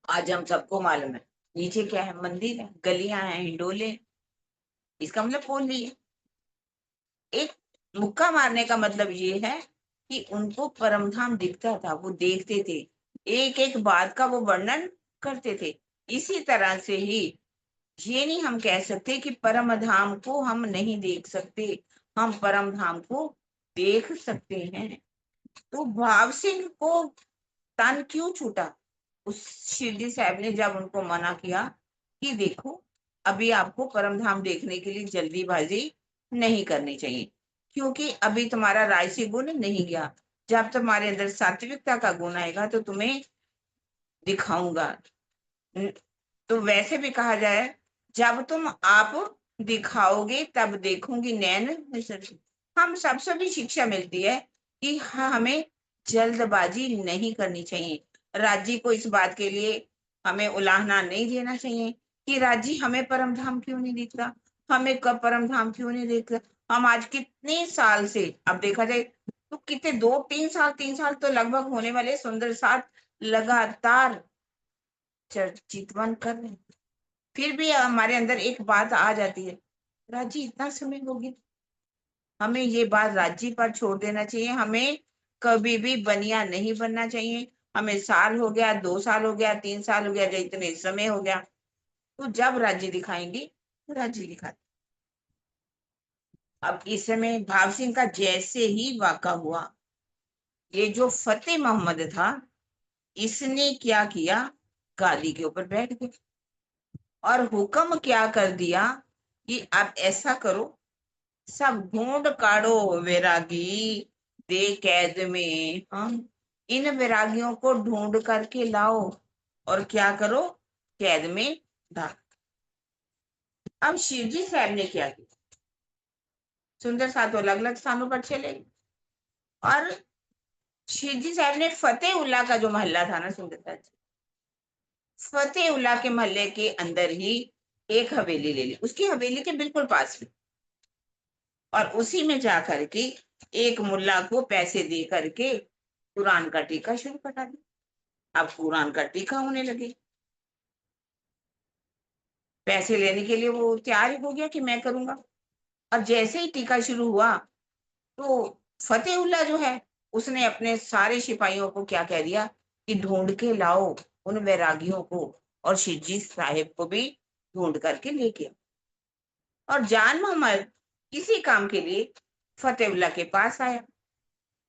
आज हम सबको मालूम है नीचे क्या है, मंदिर है, गलियां हैं, हिंडोले, इसका मतलब पोली है। एक मुक्का मारने का मतलब ये है कि उनको परमधाम दिखता था, वो देखते थे, एक एक बात का वो वर्णन करते थे। इसी तरह से ही ये नहीं हम कह सकते कि परम धाम को हम नहीं देख सकते, हम परम धाम को देख सकते हैं। तो भाव सिंह को तन क्यों छूटा? उस शिवजी साहब ने जब उनको मना किया कि देखो अभी आपको परम धाम देखने के लिए जल्दीबाजी नहीं करनी चाहिए, क्योंकि अभी तुम्हारा राजसी गुण नहीं गया। जब तुम्हारे अंदर सात्विकता का गुण आएगा तो तुम्हें दिखाऊंगा। न- तो वैसे भी कहा जाए, जब तुम आप दिखाओगे तब देखूंगी नैन नजर से। हम सबसे भी शिक्षा मिलती है कि हमें जल्दबाजी नहीं करनी चाहिए। राज्य को इस बात के लिए हमें उलाहना नहीं देना चाहिए कि राज्य हमें परम धाम क्यों नहीं दिखता, हमें कब परम धाम क्यों नहीं दिखता। हम आज कितने साल से, अब देखा जाए तो कितने 2 3 साल, 3 साल तो लगभग होने वाले, सुंदर साथ लगातार चितवन कर रहे हैं। फिर भी हमारे अंदर एक बात आ जाती है, राजी इतना समय हो गया। हमें ये बात राज्य पर छोड़ देना चाहिए। हमें कभी भी बनिया नहीं बनना चाहिए। हमें साल हो गया, 2 साल हो गया, 3 साल हो गया, या इतने समय हो गया, तो जब राज्य दिखाएंगे तो राज्य दिखा। अब इस समय भाव सिंह का जैसे ही वाका हुआ, ये जो फतेह मोहम्मद था, इसने क्या किया, गादी के ऊपर बैठ गया और हुक्म क्या कर दिया कि आप ऐसा करो, सब ढूंढ काढ़ो वैरागी दे कैद में। हम इन वैरागियों को ढूंढ करके लाओ और क्या करो, कैद में डाल। अब शिवजी साहब ने क्या किया, सुंदर साथ अलग अलग स्थानों पर चले गए और शिवजी साहब ने फतेह उल्लाह का जो मोहल्ला था ना, सुंदर साथ फतेह उल्लाह के मोहल्ले के अंदर ही एक हवेली ले ली, उसकी हवेली के बिल्कुल पास में, और उसी में जा करके एक मुल्ला को पैसे दे करके कुरान का टीका शुरू करा दिया। अब कुरान का टीका होने लगे, पैसे लेने के लिए वो तैयार ही हो गया कि मैं करूंगा। और जैसे ही टीका शुरू हुआ तो फतेहुल्ला जो है, उसने अपने सारे सिपाहियों को क्या कह दिया कि ढूंढ के लाओ उन वैरागियों को, और शिवजी साहिब को भी ढूंढ करके लेके आओ। और जान मोहम्मद किसी काम के लिए फतेहुल्ला के पास आया।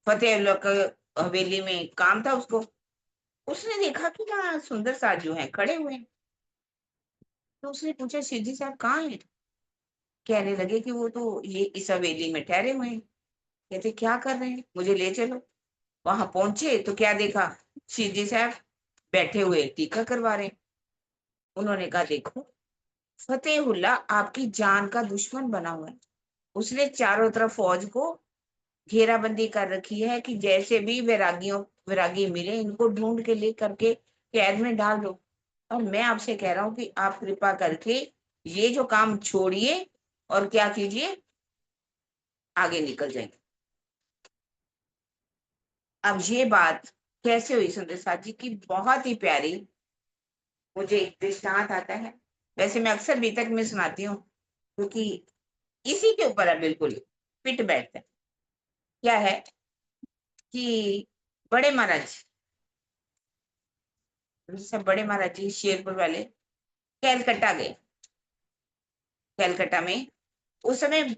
फतेहुल्ला का हवेली में काम था उसको। उसने देखा कि यहाँ सुंदर साथ जो है खड़े हुए हैं, तो उसने पूछा शिवजी साहब कहाँ हैं। कहने लगे कि वो तो ये इस हवेली में ठहरे हुए हैं। कहते क्या कर रहे हैं, मुझे ले चलो। वहां पहुंचे तो क्या देखा, शिवजी साहब बैठे हुए टीका करवा रहे हैं। उन्होंने कहा देखो, फतेहुल्ला आपकी जान का दुश्मन बना हुआ है। उसने चारों तरफ फौज को घेराबंदी कर रखी है कि जैसे भी वैरागी मिले इनको ढूंढ के ले करके कैद में डाल दो। और मैं आपसे कह रहा हूं कि आप कृपा करके ये जो काम छोड़िए और क्या कीजिए, आगे निकल जाएंगे। अब ये बात कैसे हुई सुंदर साथ जी की, बहुत ही प्यारी मुझे एक दृष्टांत आता है। वैसे मैं अक्सर बीतक में सुनाती हूँ क्योंकि इसी के ऊपर है, बिल्कुल फिट बैठता है। क्या है कि बड़े महाराज, सब बड़े महाराज जी शेरपुर वाले कैलकटा गए। कैलकटा में उस समय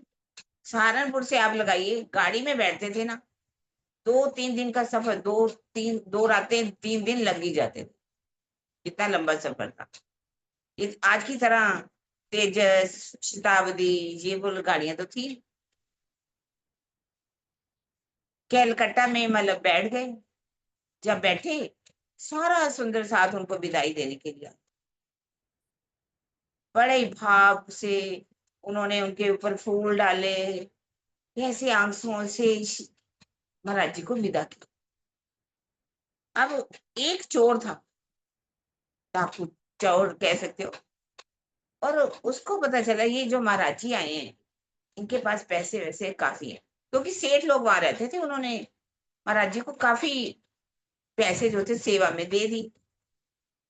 सहारनपुर से आप लगाइए, गाड़ी में बैठते थे ना, 2 3 दिन का सफर, 2 रातें 3 दिन लग ही जाते थे, इतना लंबा सफर था। आज की तरह तेजस शताब्दी ये वो गाड़ियां तो थी। कैलकटा में मतलब बैठ गए। जब बैठे, सारा सुंदर साथ उनको विदाई देने के लिए बड़े ही भाव से उन्होंने उनके ऊपर फूल डाले, कैसे आंसुओं से महाराज जी को विदा किया। अब एक चोर था, डाकू चोर कह सकते हो, और उसको पता चला ये जो महाराज जी आए हैं इनके पास पैसे वैसे काफी है, क्योंकि सेठ लोग वहां रहते थे। उन्होंने महाराज जी को काफी पैसे जो थे सेवा में दे दी।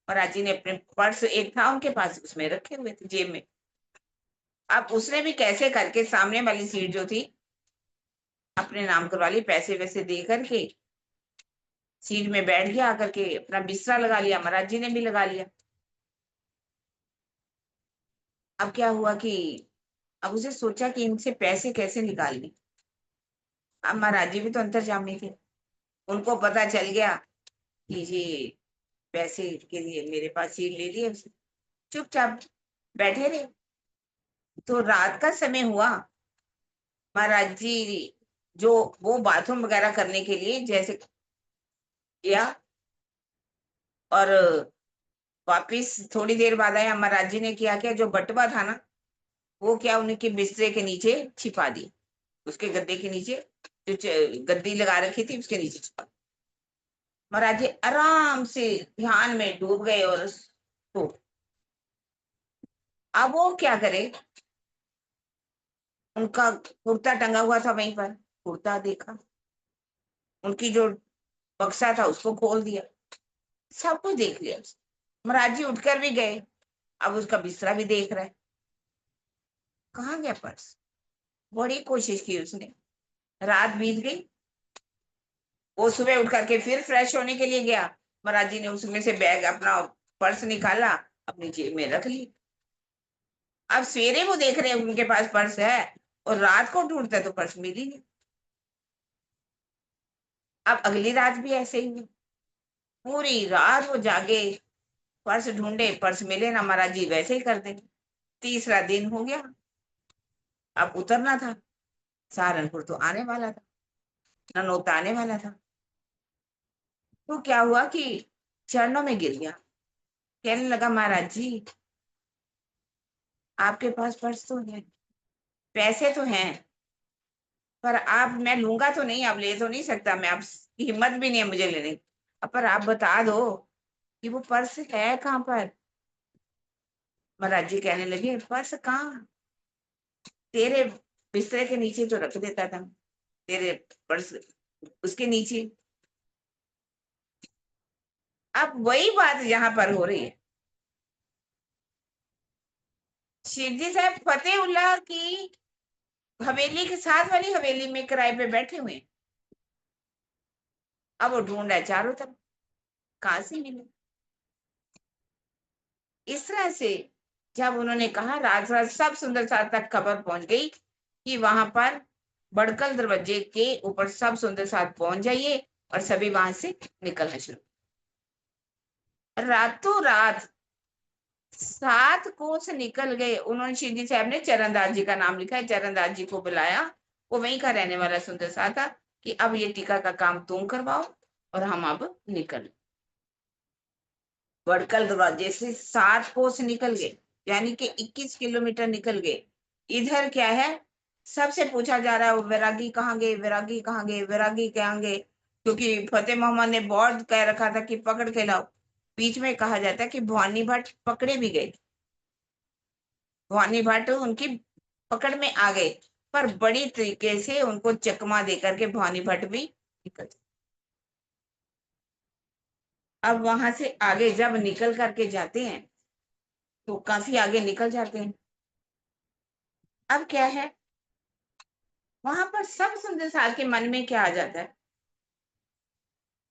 महाराज जी ने अपने पर्स एक था उनके पास, उसमें रखे हुए थे जेब में। अब उसने भी कैसे करके सामने वाली सीट जो थी अपने नाम करवा ली, पैसे वैसे दे करके सीट में बैठ गया, आकर के अपना बिस्तरा लगा लिया, महाराज जी ने भी लगा लिया। अब क्या हुआ कि अब उसे सोचा कि इनसे पैसे कैसे निकालने। अब महाराज जी भी तो अंतर्यामी थे, उनको पता चल गया कि ये पैसे के लिए मेरे पास सीट ले लिए उसने। चुपचाप बैठे रहे। तो रात का समय हुआ, महाराज जी जो वो बाथरूम वगैरह करने के लिए जैसे गया और वापिस थोड़ी देर बाद आया, महाराज जी ने किया क्या, जो बटवा था ना वो क्या उनके बिस्तर के नीचे छिपा दी, उसके गद्दे के नीचे जो गद्दी लगा रखी थी उसके नीचे छिपा। महाराज जी आराम से ध्यान में डूब गए और तो अब वो क्या करे, उनका कुर्ता टंगा हुआ था वहीं पर, कुर्ता देखा, उनकी जो बक्सा था उसको खोल दिया, सब कुछ देख लिया। महाराज जी उठकर भी गए, अब उसका बिस्तरा भी देख रहा है, कहाँ गया पर्स। बड़ी कोशिश की उसने, रात बीत गई, वो सुबह उठ करके फिर फ्रेश होने के लिए गया, महाराज जी ने उसमें से बैग अपना पर्स निकाला, अपनी जेब में रख ली। अब सवेरे वो देख रहे हैं उनके पास पर्स है, और रात को ढूंढते तो पर्स मिल ही नहीं। अब अगली रात भी ऐसे ही हुई, पूरी रात वो जागे, पर्स ढूंढे, पर्स मिले ना, महाराज जी वैसे ही कर दे। तीसरा दिन हो गया, अब उतरना था, सहारनपुर तो आने वाला था, ननौता आने वाला था। तो क्या हुआ कि चरणों में गिर गया, कहने लगा महाराज जी आपके पास पर्स तो है, पैसे तो हैं, पर आप, मैं लूंगा तो नहीं, आप ले तो नहीं सकता, मैं आपकी हिम्मत भी नहीं है मुझे लेने की। पर आप बता दो कि वो पर्स है कहाँ पर। महाराज जी कहने लगे पर्स कहाँ, तेरे बिस्तर के नीचे तो रख देता था, तेरे पर्स उसके नीचे। अब वही बात यहाँ पर हो रही है, शिरडी साहब फतेहुल्लाह की हवेली के साथ वाली हवेली में किराए पे बैठे हुए हैं। अब वो ढूंढ रहा है चारों तरफ, कहां से मिले। इस तरह से जब उन्होंने कहा, रात रात सब सुंदर साथ तक खबर पहुंच गई कि वहां पर बड़कल दरवाजे के ऊपर सब सुंदर साथ पहुंच जाइए, और सभी वहां से निकलना शुरू। रातों रात 7 कोस निकल गए। उन्होंने शिरडी साहब ने चरणदास जी का नाम लिखा है, चरणदास जी को बुलाया, वो वहीं का रहने वाला सुंदर सा था, कि अब ये टीका का काम तुम करवाओ और हम अब निकल। बड़कल दरवाजे से 7 कोस निकल गए, यानी कि 21 किलोमीटर निकल गए। इधर क्या है, सबसे पूछा जा रहा है, वो वैरागी कहाँ गए, वैरागी कहाँ गए, वैरागी कहाँ गए, क्योंकि फतेह मोहम्मद ने बहुत कह रखा था कि पकड़ के लाओ। बीच में कहा जाता है कि भवानी भट्ट पकड़े भी गए, भवानी भट्ट उनकी पकड़ में आ गए, पर बड़ी तरीके से उनको चकमा देकर के भवानी भट्ट भी निकल। अब वहां से आगे जब निकल करके जाते हैं तो काफी आगे निकल जाते हैं। अब क्या है, वहां पर सब सुंदर सार के मन में क्या आ जाता है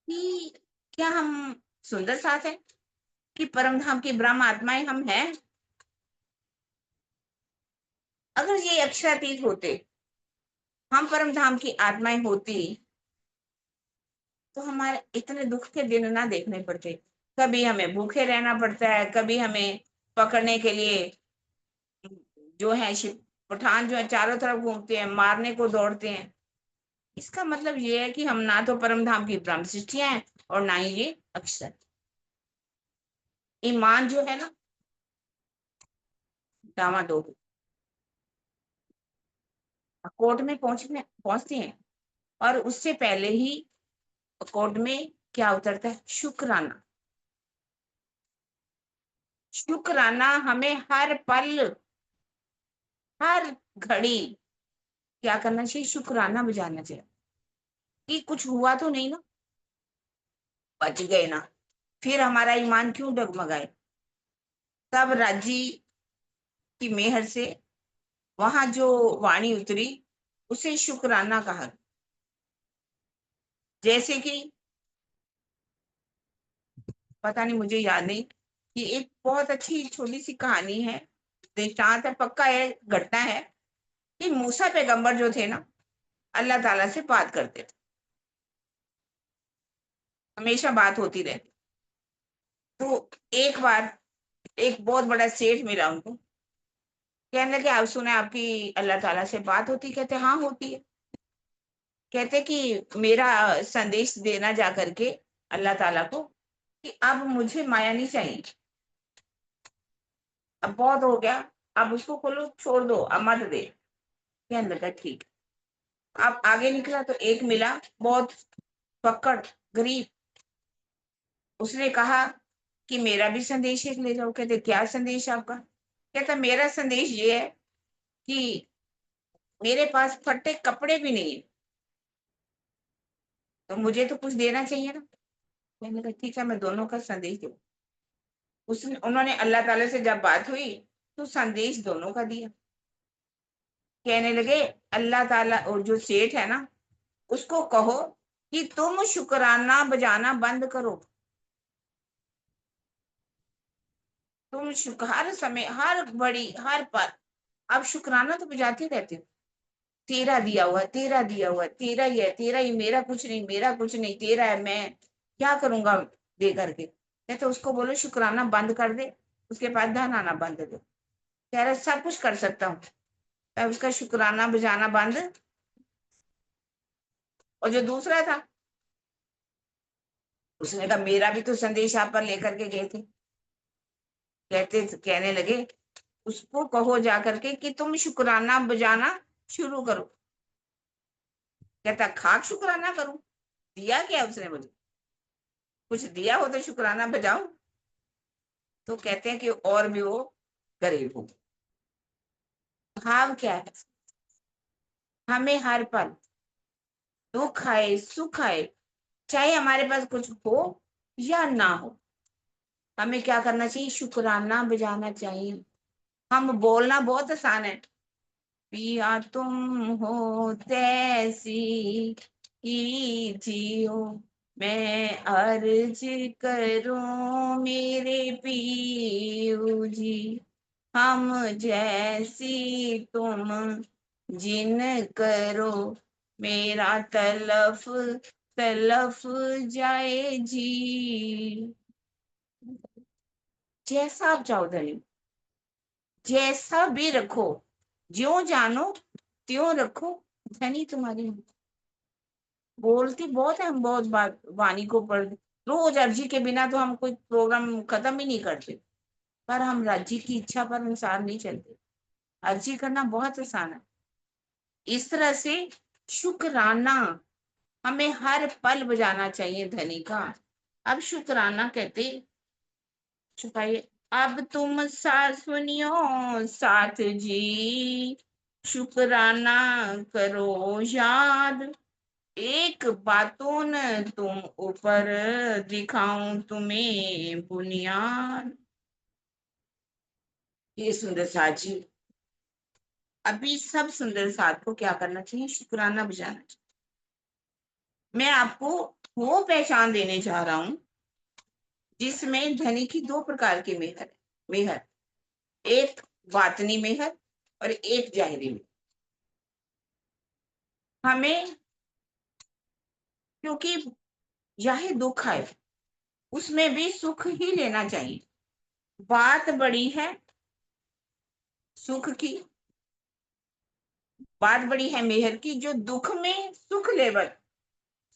कि क्या हम सुंदर साथ हैं, कि परम धाम की ब्रह्म आत्माएं हम हैं। अगर ये अक्षरातीत होते, हम परम धाम की आत्माएं होती, तो हमारे इतने दुख के दिन ना देखने पड़ते। कभी हमें भूखे रहना पड़ता है, कभी हमें पकड़ने के लिए जो है पठान जो है चारों तरफ घूमते हैं, मारने को दौड़ते हैं। इसका मतलब ये है कि हम ना तो परम धाम की ब्रह्म सृष्टियां हैं, और ना ही ये अक्षर। ईमान जो है ना डामाडोल, कोर्ट में पहुंचते हैं, और उससे पहले ही कोर्ट में क्या उतरता है, शुक्राना। शुक्राना हमें हर पल हर घड़ी क्या करना चाहिए, शुक्राना बजाना चाहिए कि कुछ हुआ तो नहीं ना, बच गए ना, फिर हमारा ईमान क्यों डगमगाए। तब राजी की मेहर से वहां जो वाणी उतरी उसे शुक्राना कहा। जैसे कि पता नहीं, मुझे याद नहीं, कि एक बहुत अच्छी छोटी सी कहानी है, दृष्टांत है, पक्का है, घटना है, कि मूसा पैगंबर जो थे ना, अल्लाह ताला से बात करते थे, हमेशा बात होती रहती। तो एक बार एक बहुत बड़ा सेठ मिला उनको, कहने लगे आप सुने आपकी अल्लाह ताला से बात होती? कहते हाँ होती है। कहते कि मेरा संदेश देना जा करके अल्लाह ताला को कि अब मुझे माया नहीं चाहिए, अब बहुत हो गया, अब उसको खोलो, छोड़ दो, अब मत दे। कहने लगा ठीक। अब आगे निकला तो एक मिला, बहुत पकड़, गरीब। उसने कहा कि मेरा भी संदेश एक ले जाओ। कहते क्या संदेश आपका? कहता मेरा संदेश ये है कि मेरे पास फटे कपड़े भी नहीं है, तो मुझे तो कुछ देना चाहिए ना। कहने लगा ठीक है, मैं दोनों का संदेश दूँ। उसने उन्होंने अल्लाह ताला से जब बात हुई तो संदेश दोनों का दिया। कहने लगे अल्लाह ताला और जो सेठ है ना, उसको कहो कि तुम शुक्राना बजाना बंद करो। तुम हर समय, हर घड़ी, हर पल आप शुक्राना तो बजाते रहते हो। तेरा दिया हुआ, तेरा दिया हुआ, तेरा ही है, तेरा ही, मेरा कुछ नहीं, मेरा कुछ नहीं, तेरा है, मैं क्या करूंगा दे करके। कहते उसको बोलो शुक्राना बंद कर दे, उसके पास धन आना बंद दे। कह रहा सब कुछ कर सकता हूँ, तब उसका शुक्राना बजाना बंद। और जो दूसरा था उसने कहा मेरा भी तो संदेश आप पर लेकर के गए थे। कहने लगे उसको कहो जा करके कि तुम शुक्राना बजाना शुरू करो। कहता खाक शुक्राना करूं? दिया क्या उसने मुझे? कुछ दिया हो तो शुक्राना बजाओ। तो कहते हैं कि और भी वो गरीब हो। भाव क्या है? हमें हर पल दुख आए सुख आए, चाहे हमारे पास कुछ हो या ना हो, हमें क्या करना चाहिए? शुक्राना बजाना चाहिए। हम बोलना बहुत आसान है, पिया तुम हो तैसी ही जियो, मैं अर्ज करूं मेरे पियू जी, हम जैसी तुम जिन करो, मेरा तलफ तलफ जाए जी। जैसा आप चाहो धनी, जैसा भी रखो, ज्यों जानो त्यों रखो, धनी तुम्हारी हूँ। बोलती बहुत है, हम बहुत बात वाणी को पढ़ रोज अर्जी के बिना तो हम कोई प्रोग्राम खत्म ही नहीं करते, पर हम राज्य की इच्छा पर अनुसार नहीं चलते। अर्जी करना बहुत आसान है। इस तरह से शुक्राना हमें हर पल बजाना चाहिए धनी का। अब शुक्राना कहते, छुपाइए, अब तुम साथ सुनियो साथ जी, शुक्राना करो याद, एक बातों न तुम ऊपर दिखाऊं तुम्हें बुनियाद। ये सुंदर साथ जी, अभी सब सुंदर साथ को क्या करना चाहिए? शुक्राना बजाना चाहिए। मैं आपको वो पहचान देने जा रहा हूं जिसमें धनी की दो प्रकार की मेहर है। मेहर, एक बातनी मेहर और एक जाहिरी मेहर। हमें क्योंकि चाहे दुख आए उसमें भी सुख ही लेना चाहिए। बात बड़ी है सुख की, बात बड़ी है मेहर की, जो दुख में सुख लेवत,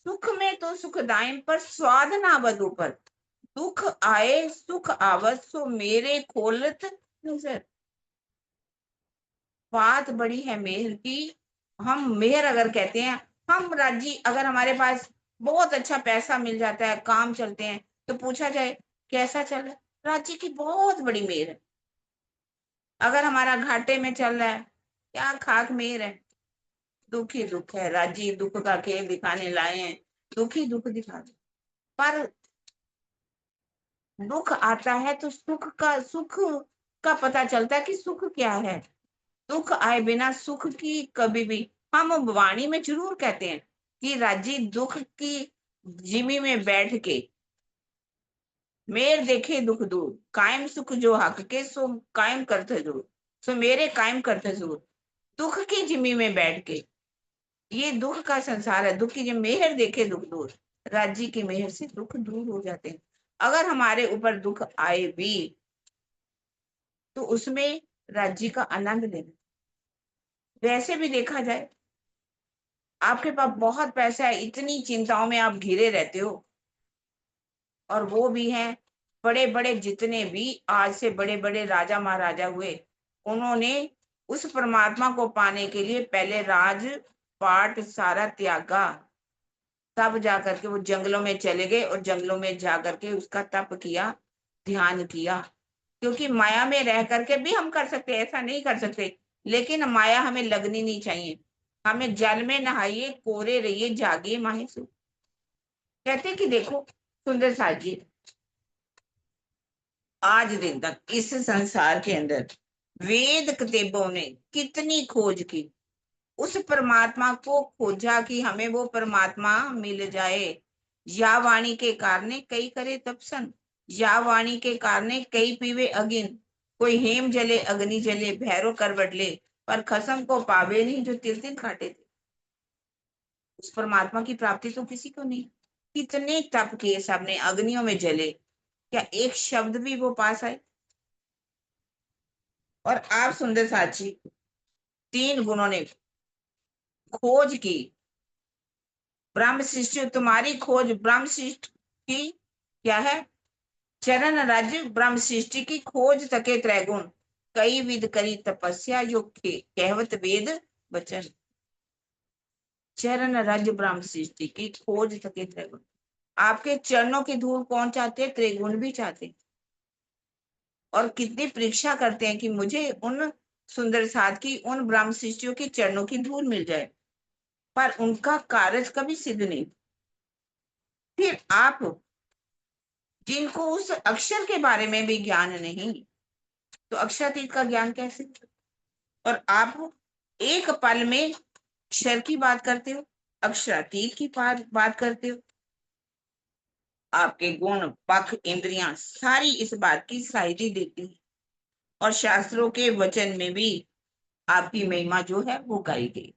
सुख में तो सुखदायम पर स्वाद ना बदू पर, दुख आए सुख आवत सो मेरे खोलत नजर। बात बड़ी है मेहर की। हम मेहर अगर कहते हैं, हम राजी, अगर हमारे पास बहुत अच्छा पैसा मिल जाता है, काम चलते हैं, तो पूछा जाए कैसा चल रहा है, राजी की बहुत बड़ी मेहर है। अगर हमारा घाटे में चल रहा है, क्या खाक मेहर है, दुख ही दुख है, राजी दुख का खेल दिखाने लाए हैं, दुख ही दुख दिखा दो। पर दुख आता है तो सुख का पता चलता है कि सुख क्या है। दुख आए बिना सुख की कभी भी, हम वाणी में जरूर कहते हैं कि राजी दुख की जिमी में बैठ के मेर देखे दुख दूर, कायम सुख जो हक के सो कायम करते दूर, सो मेरे कायम करते दूर। दुख की जिमी में बैठ के, ये दुख का संसार है, दुख की जब मेहर देखे दुख दूर, राज्य की मेहर से दुख दूर हो जाते हैं। अगर हमारे ऊपर दुख आए भी तो उसमें राज्य का आनंद लेना। वैसे भी देखा जाए, आपके पास बहुत पैसा है, इतनी चिंताओं में आप घिरे रहते हो, और वो भी हैं बड़े बड़े, जितने भी आज से बड़े बड़े राजा महाराजा हुए, उन्होंने उस परमात्मा को पाने के लिए पहले राज पाट सारा त्यागा, तब जा करके वो जंगलों में चले गए और जंगलों में जा करके उसका तप किया, ध्यान किया। क्योंकि माया में रह करके भी हम कर सकते, ऐसा नहीं कर सकते, लेकिन माया हमें लगनी नहीं चाहिए। हमें जल में नहाइए, कोरे रहिए, जागिए माहेश्वर। कहते कि देखो सुंदर साथ जी, आज दिन तक इस संसार के अंदर वेद किताबों ने कितनी खोज की, उस परमात्मा को खोजा कि हमें वो परमात्मा मिल जाए। या वाणी के कारणे कई करे तपसन, या वाणी के कारणे कई पीवे अगिन, कोई हेम जले अग्नि जले भैरो कर बदले, पर खसम को पावे नहीं जो तिल तिल काटे थे। उस परमात्मा की प्राप्ति तो किसी को नहीं। कितने तप किए सबने, अग्नियों में जले, क्या एक शब्द भी वो पास आए? और आप सुंदर साची, 3 गुणों ने खोज की, ब्रह्म सृष्टि, तुम्हारी खोज ब्रह्म सृष्टि की क्या है? चरण राज्य ब्रह्म सृष्टि की खोज तके त्रैगुण, कई विध करी तपस्या यो कहवत वेद वचन। चरण राज्य ब्रह्म सृष्टि की खोज तके त्रैगुण, आपके चरणों की धूल कौन चाहते हैं? त्रिगुण भी चाहते हैं। और कितनी परीक्षा करते हैं कि मुझे उन सुंदर साध की, उन ब्रह्म सृष्टियों के चरणों की धूल मिल जाए, पर उनका कार्य कभी सिद्ध नहीं। फिर आप जिनको उस अक्षर के बारे में भी ज्ञान नहीं, तो अक्षरातीत का ज्ञान कैसे? और आप एक पल में अक्षर की बात करते हो, अक्षरातीत की बात करते हो। आपके गुण पख इंद्रियां सारी इस बात की साहित्य देती है, और शास्त्रों के वचन में भी आपकी महिमा जो है वो गाई गई।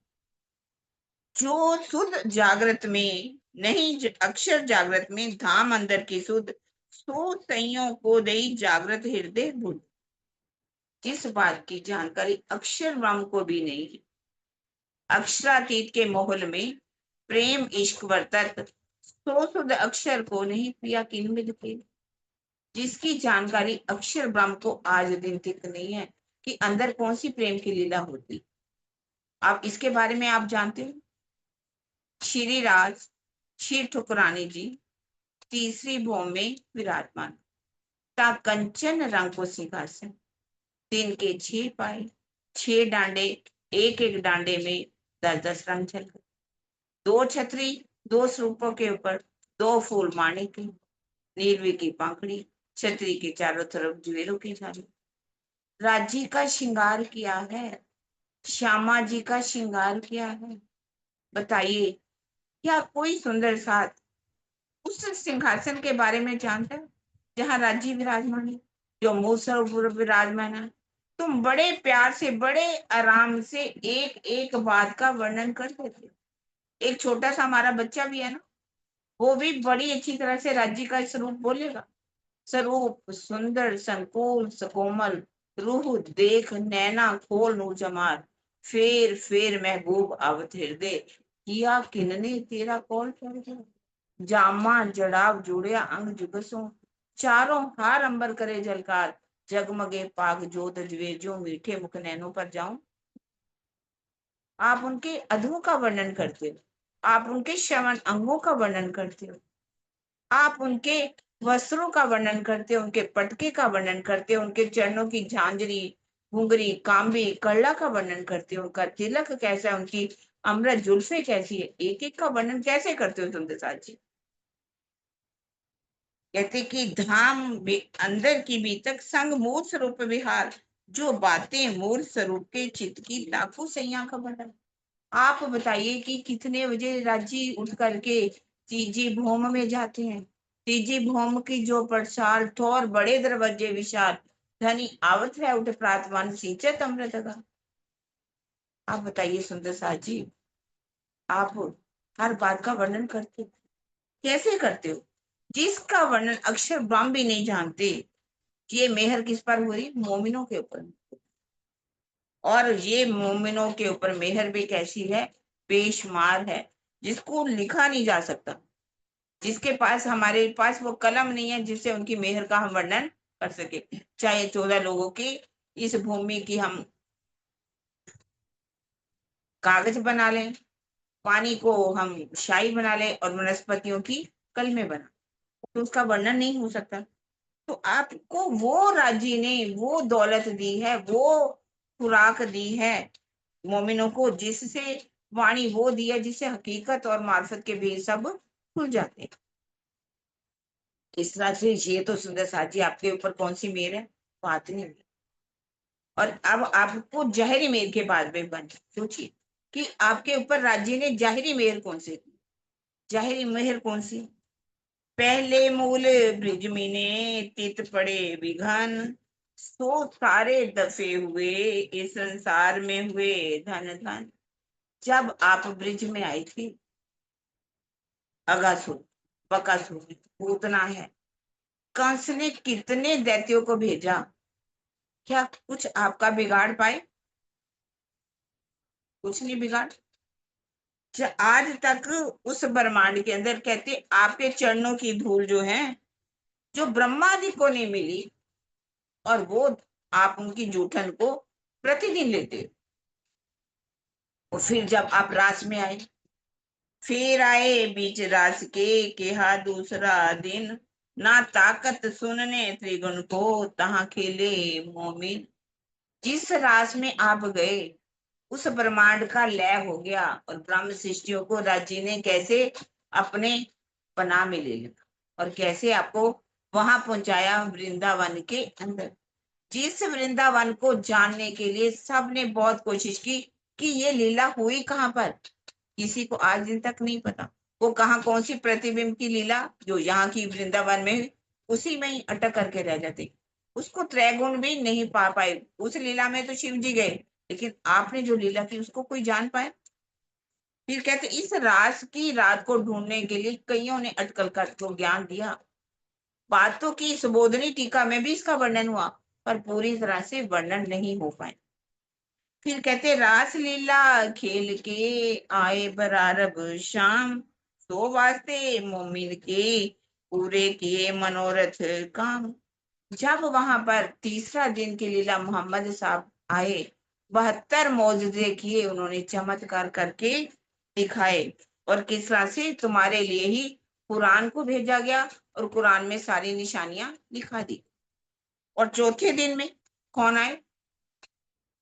जो शुद्ध जागृत में नहीं, अक्षर जागृत में धाम अंदर की शुद्ध, सो सैयों को दई जागृत हृदय बुद्ध। जिस बात की जानकारी अक्षर ब्रह्म को भी नहीं, अक्षरातीत के मोहल में प्रेम इश्क वर्तक, सो शुद्ध अक्षर को नहीं पिया किन मिल के। जिसकी जानकारी अक्षर ब्रह्म को आज दिन तक नहीं है कि अंदर कौन सी प्रेम की लीला होती, आप इसके बारे में आप जानते हो? श्री राज श्री ठुकरानी जी तीसरी भूमि में विराजमान, ता कंचन रंग को सिंहासन, दिन के 6 पाए, 6 डांडे, एक एक डांडे में 10-10 रंग झलक, 2 छतरी, 2 स्वरूपों के ऊपर 2 फूल माणिक, नीलवी की पंखड़ी, छतरी के चारों तरफ ज्वेलों की झालर। राज्य का श्रृंगार किया है, श्यामा जी का श्रृंगार किया है। बताइए, क्या कोई सुंदर साथ उस सिंहासन के बारे में जानता है जहाँ राज्य विराजमान है, जो मूल स्वरूप विराजमान है? तुम बड़े प्यार से, बड़े आराम से एक एक बात का वर्णन कर देते। एक छोटा सा हमारा बच्चा भी है ना, वो भी बड़ी अच्छी तरह से राज्य का स्वरूप बोलेगा। स्वरूप सुंदर संकुल सकोमल, रूह देख नैना खोल नूर जमाल, फेर महबूब अवत हृदय, किया किनने तेरा कौल कर गया, जामा जड़ाव जुड़िया अंग जुगसों, चारों हार अंबर करे जलकार, जगमगे पाग जोत जवे जो मीठे मुख नैनों पर जाऊं। आप उनके अधों का वर्णन करते हो, आप उनके श्रवण अंगों का वर्णन करते हो, आप उनके वस्त्रों का वर्णन करते हो, उनके पटके का वर्णन करते हो, उनके चरणों की झांझरी घुंगरी कांबी कड़ला का वर्णन करते हो, उनका तिलक कैसा है, उनकी अमृत जुल्फे कैसी है, एक एक का वर्णन कैसे करते हो सुंदर साथ जी? कहते कि धाम अंदर की बीतक संग मूल स्वरूप विहार, जो बातें मूल स्वरूप के चित्त की लाखों सैया खबर है। आप बताइए कि कितने बजे राजी उठ करके तीजी भौम में जाते हैं? तीजी भौम की जो परसाल ठोर बड़े दरवाजे विशाल, धनी आवत है उठ प्रातवान सिंचत अमृत का। आप बताइए सुंदर साथ जी, आप हर बात का वर्णन करते हो, कैसे करते हो? जिसका वर्णन अक्षर ब्रह्म भी नहीं जानते। ये मेहर किस पर हो रही? मोमिनों के ऊपर। और ये मोमिनों के ऊपर मेहर भी कैसी है, बेशुमार है, जिसको लिखा नहीं जा सकता। जिसके पास, हमारे पास वो कलम नहीं है जिससे उनकी मेहर का हम वर्णन कर सके। चाहे 14 लोगों की इस भूमि की हम कागज बना लें, पानी को हम शाही बना लें और वनस्पतियों की कलमें बना, तो उसका वर्णन नहीं हो सकता। तो आपको वो राजी ने वो दौलत दी है, वो खुराक दी है मोमिनों को, जिससे वाणी वो दी है जिससे हकीकत और मार्फत के भेद सब खुल जाते हैं। इस तरह से ये तो सुंदर साजी आपके ऊपर कौन सी मेहर है, बात नहीं। और अब आपको जहरी मेहर के बाद में बन सोचिए कि आपके ऊपर राज्य ने जाहिरी मेहर कौन सी की, जाहिरी मेहर कौन सी। पहले मूल ब्रिज मीने तित पड़े विघन, सो सारे दफे हुए इस संसार में हुए धन धन। जब आप ब्रिज में आई थी, अगासुर, बकासुर, पूतना है, कंस ने कितने दैत्यों को भेजा, क्या कुछ आपका बिगाड़ पाए? कुछ नहीं बिगाड़। आज तक उस ब्रह्मांड के अंदर कहते आपके चरणों की धूल जो है, जो ब्रह्मादि को नहीं मिली, और वो आप उनकी जूठन को प्रतिदिन लेते हो। और फिर जब आप रास में आए, फिर आए बीच रास के, केहा दूसरा दिन, ना ताकत सुनने त्रिगुण को, तहां खेले मोमिन। जिस रास में आप गए, उस ब्रह्मांड का लय हो गया और ब्रह्म सृष्टियों को राज्य ने कैसे अपने पनाह में ले लिया और कैसे आपको वहां पहुंचाया, वृंदावन के अंदर। जिस वृंदावन को जानने के लिए सबने बहुत कोशिश की कि ये लीला हुई कहाँ पर, किसी को आज दिन तक नहीं पता। वो कहाँ, कौन सी प्रतिबिंब की लीला जो यहाँ की वृंदावन में हुई, उसी में ही अटक करके रह जाते। उसको त्रैगुण भी नहीं पा पाए। उस लीला में तो शिव जी गए, लेकिन आपने जो लीला की उसको कोई जान पाए? फिर कहते इस रास की रात को ढूंढने के लिए कईयों ने अटकल का तो ज्ञान दिया। बातों की सुबोधनी टीका में भी इसका वर्णन हुआ, पर पूरी तरह से वर्णन नहीं हो पाए। फिर कहते रास लीला खेल के आए बरारब शाम, सो वास्ते मोमिन के पूरे किए मनोरथ काम। जब वहां पर तीसरा दिन की लीला मोहम्मद साहब आए, 72 मौजूदे किए उन्होंने, चमत्कार करके दिखाए। और किस तरह से तुम्हारे लिए ही कुरान को भेजा गया और कुरान में सारी निशानियां दिखा दी। और चौथे दिन में कौन आए?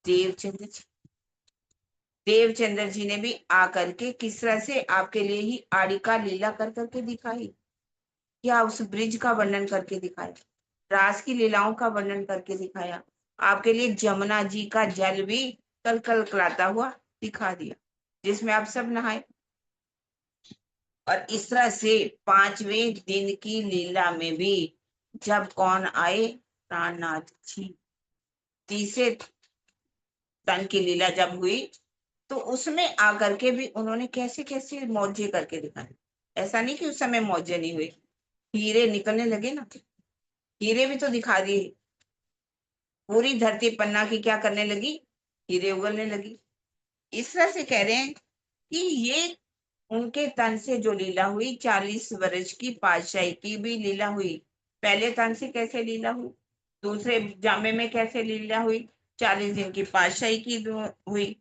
देवचंद्र जी। देवचंद्र जी ने भी आकर के किस तरह से आपके लिए ही आड़ी का लीला कर करके दिखाई, क्या उस ब्रिज का वर्णन करके दिखाया, रास की लीलाओं का वर्णन करके दिखाया, आपके लिए जमुना जी का जल भी कल कल कराता हुआ दिखा दिया, जिसमें आप सब नहाए। और इस तरह से पांचवें दिन की लीला में भी जब कौन आए? प्राणनाथ जी। तीसरे तन की लीला जब हुई, तो उसमें आकर के भी उन्होंने कैसे कैसे मौजे करके दिखाए। ऐसा नहीं कि उस समय मौजे नहीं हुए, हीरे निकलने लगे ना, हीरे भी तो दिखा दिए। पूरी धरती पन्ना की क्या करने लगी? हीरे उगलने लगी। इस तरह से कह रहे हैं कि ये उनके तन से जो लीला हुई, 40 वर्ष की पातशाही की भी लीला हुई। पहले तन से कैसे लीला हुई, दूसरे जामे में कैसे लीला हुई, 40 दिन की पातशाही की हुई।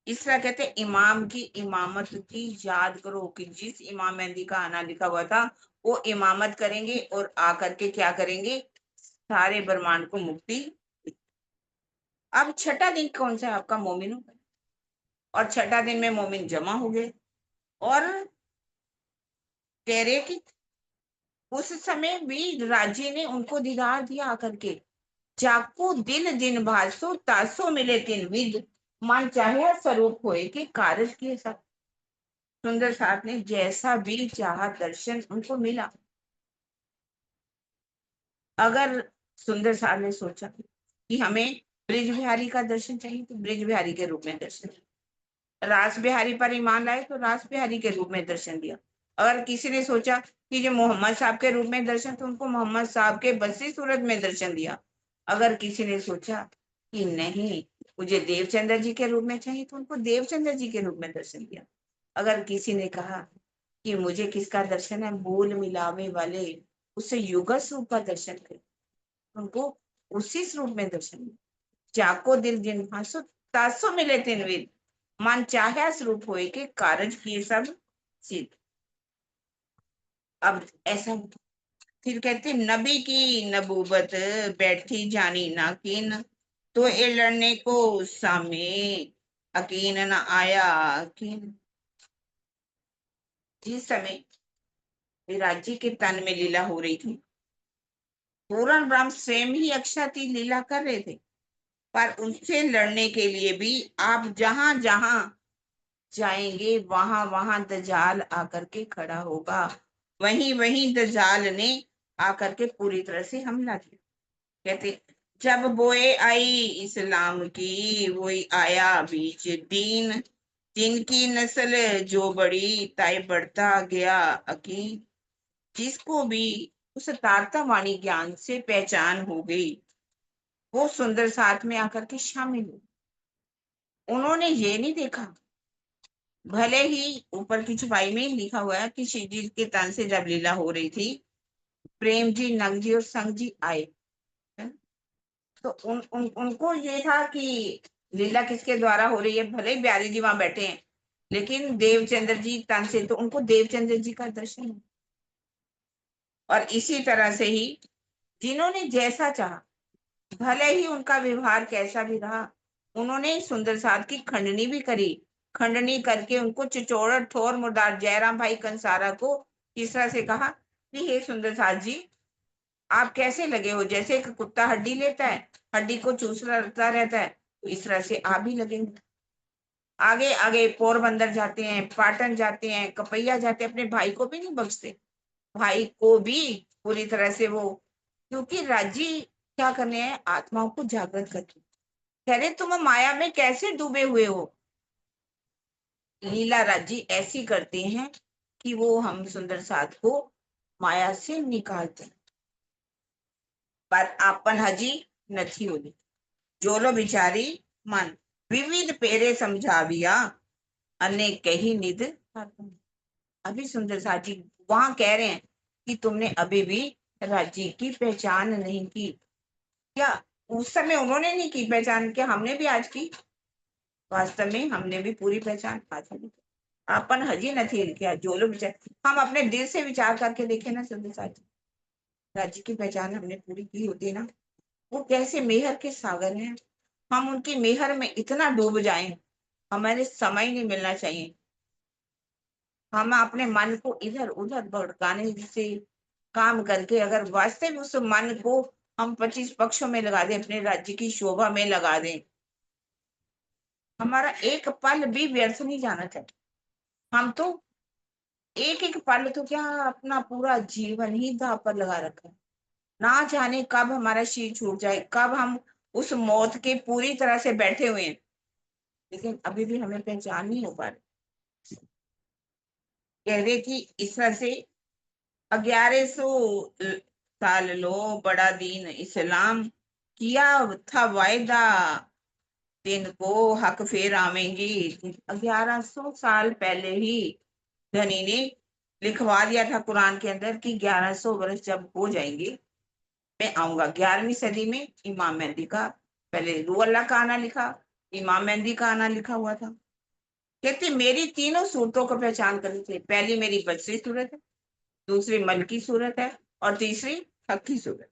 इस तरह कहते इमाम की इमामत की याद करो कि जिस इमाम मेहंदी का आना लिखा हुआ था, वो इमामत करेंगे और आकर के क्या करेंगे? सारे ब्रह्मांड को मुक्ति। अब छठा दिन कौन सा है आपका? मोमिनों का। और छठा दिन में मोमिन जमा हो गए और कह रहे कि उस समय भी राज्य ने उनको दीदार दिया आकर के, जाको दिन दिन भासो तासो मिले तिन विद, मन चाहे स्वरूप होए के कारज किए सब। सुंदर साथ ने जैसा भी चाहा दर्शन उनको मिला। अगर सुंदर साथ ने सोचा कि हमें ब्रिज बिहारी का दर्शन चाहिए, तो ब्रिज बिहारी के रूप में दर्शन, रास बिहारी पर ईमान लाए तो रास बिहारी के रूप में दर्शन दिया। अगर किसी ने सोचा कि जो मोहम्मद साहब के रूप में दर्शन, तो उनको मोहम्मद साहब के बसी सूरत में दर्शन दिया। अगर किसी ने सोचा कि नहीं, मुझे देवचंद्र जी के रूप में चाहिए तो उनको देवचंद्र जी के रूप में दर्शन दिया। अगर किसी ने कहा कि मुझे किसका दर्शन है, मूल मिलावे वाले, उससे युगल स्वरूप का दर्शन करे, उनको उसी स्वरूप में दर्शन दिया। जाको दिल जिन भासो तासो मिले तिन विद, मन चाहे स्वरूप होए के कारज किए सब सिद्ध। अब ऐसा, फिर कहते नबी की नबूबत बैठी जानी ना कीन, तो ए लड़ने को सामे अकीन न आया कीन। जिस समय विराट जी के तन में लीला हो रही थी, पूर्ण ब्रह्म स्वयं ही अक्षाती लीला कर रहे थे, पर उनसे लड़ने के लिए भी आप जहां जहां जाएंगे वहां वहां दजाल आकर के खड़ा होगा। वहीं वहीं दजाल ने आकर के पूरी तरह से हमला किया। कहते जब बोए आई इस्लाम की, वही आया बीच दीन, जिनकी नस्ल जो बड़ी ताई बढ़ता गया अकीन। जिसको भी उस तारता वाणी ज्ञान से पहचान हो गई, वो सुंदर साथ में आकर के शामिल हो। उन्होंने ये नहीं देखा, भले ही ऊपर की छपाई में लिखा हुआ है कि शिव जी के तन से जब लीला हो रही थी, प्रेम जी, नंग जी और संग जी आए, है? तो उनको ये था कि लीला किसके द्वारा हो रही है। भले ही बिहारी जी वहां बैठे हैं, लेकिन देवचंद्र जी तन से, तो उनको देवचंद्र जी का दर्शन है। और इसी तरह से ही जिन्होंने जैसा चाहा, भले ही उनका व्यवहार कैसा भी रहा, उन्होंने सुंदर साथ की खंडनी भी करी। खंडनी करके उनको चिचोड़ ठोर मुर्दार जयराम भाई कंसारा को इस तरह से कहा कि हे सुंदर साथ जी, आप कैसे लगे हो, जैसे एक कुत्ता हड्डी लेता है, हड्डी को चूसता रहता है, तो इस तरह से आप भी लगेंगे। आगे आगे पोरबंदर जाते हैं, पाटन जाते हैं, कपैया जाते हैं, अपने भाई को भी नहीं बख्शते, भाई को भी पूरी तरह से वो, क्योंकि राजी क्या करने हैं, आत्माओं को जागृत करके। कह रहे तुम माया में कैसे डूबे हुए हो। लीला राजी ऐसी करते हैं कि वो हम सुंदर साथ को माया से निकालते हैं, पर आपन हजी નથી होती। जोलो बिचारी मन विविध पेरे समझाविया, अन्य कही निध। अभी सुंदर साथी वहां कह रहे हैं कि तुमने अभी भी राजी की पहचान नहीं की क्या। उस समय उन्होंने नहीं की पहचान, क्या हमने भी आज की। वास्तव में हमने भी पूरी पहचान आज की। अपन हजी नहीं किया, जो लोग विचार, हम अपने दिल से विचार करके देखे ना सुंदर साथी, राज्य की पहचान हमने पूरी की होती ना, वो कैसे मेहर के सागर हैं। हम उनकी मेहर में इतना डूब जाएं, हमारे समय नहीं मिलना चाहिए। हम अपने मन को इधर उधर भटकाने से काम करके अगर वास्तविक उस मन को हम 25 पक्षों में लगा दें, अपने राज्य की शोभा में लगा दें, हमारा एक पल भी व्यर्थ नहीं जाना चाहिए। हम तो एक एक पल तो क्या, अपना पूरा जीवन ही दांव पर लगा रखा है। ना जाने कब हमारा शरीर छूट जाए, कब हम उस मौत के पूरी तरह से बैठे हुए हैं, लेकिन अभी भी हमें पहचान नहीं हो पा रही। कह रहे कि इस तरह से 1100 साल लो बड़ा दीन इस्लाम, किया था वायदा दिन को हक फेर आवेंगी। 1100 साल पहले ही धनी ने लिखवा दिया था कुरान के अंदर कि 1100 वर्ष जब हो जाएंगे मैं आऊंगा। 11वीं सदी में इमाम मेहदी का, पहले रूह अल्लाह का आना लिखा, इमाम मेहदी का आना लिखा हुआ था। कहते मेरी तीनों सूरतों को पहचान करनी चाहिए। पहली मेरी बचरी सूरत है, दूसरी मल की सूरत है, और तीसरी हक की सूरत।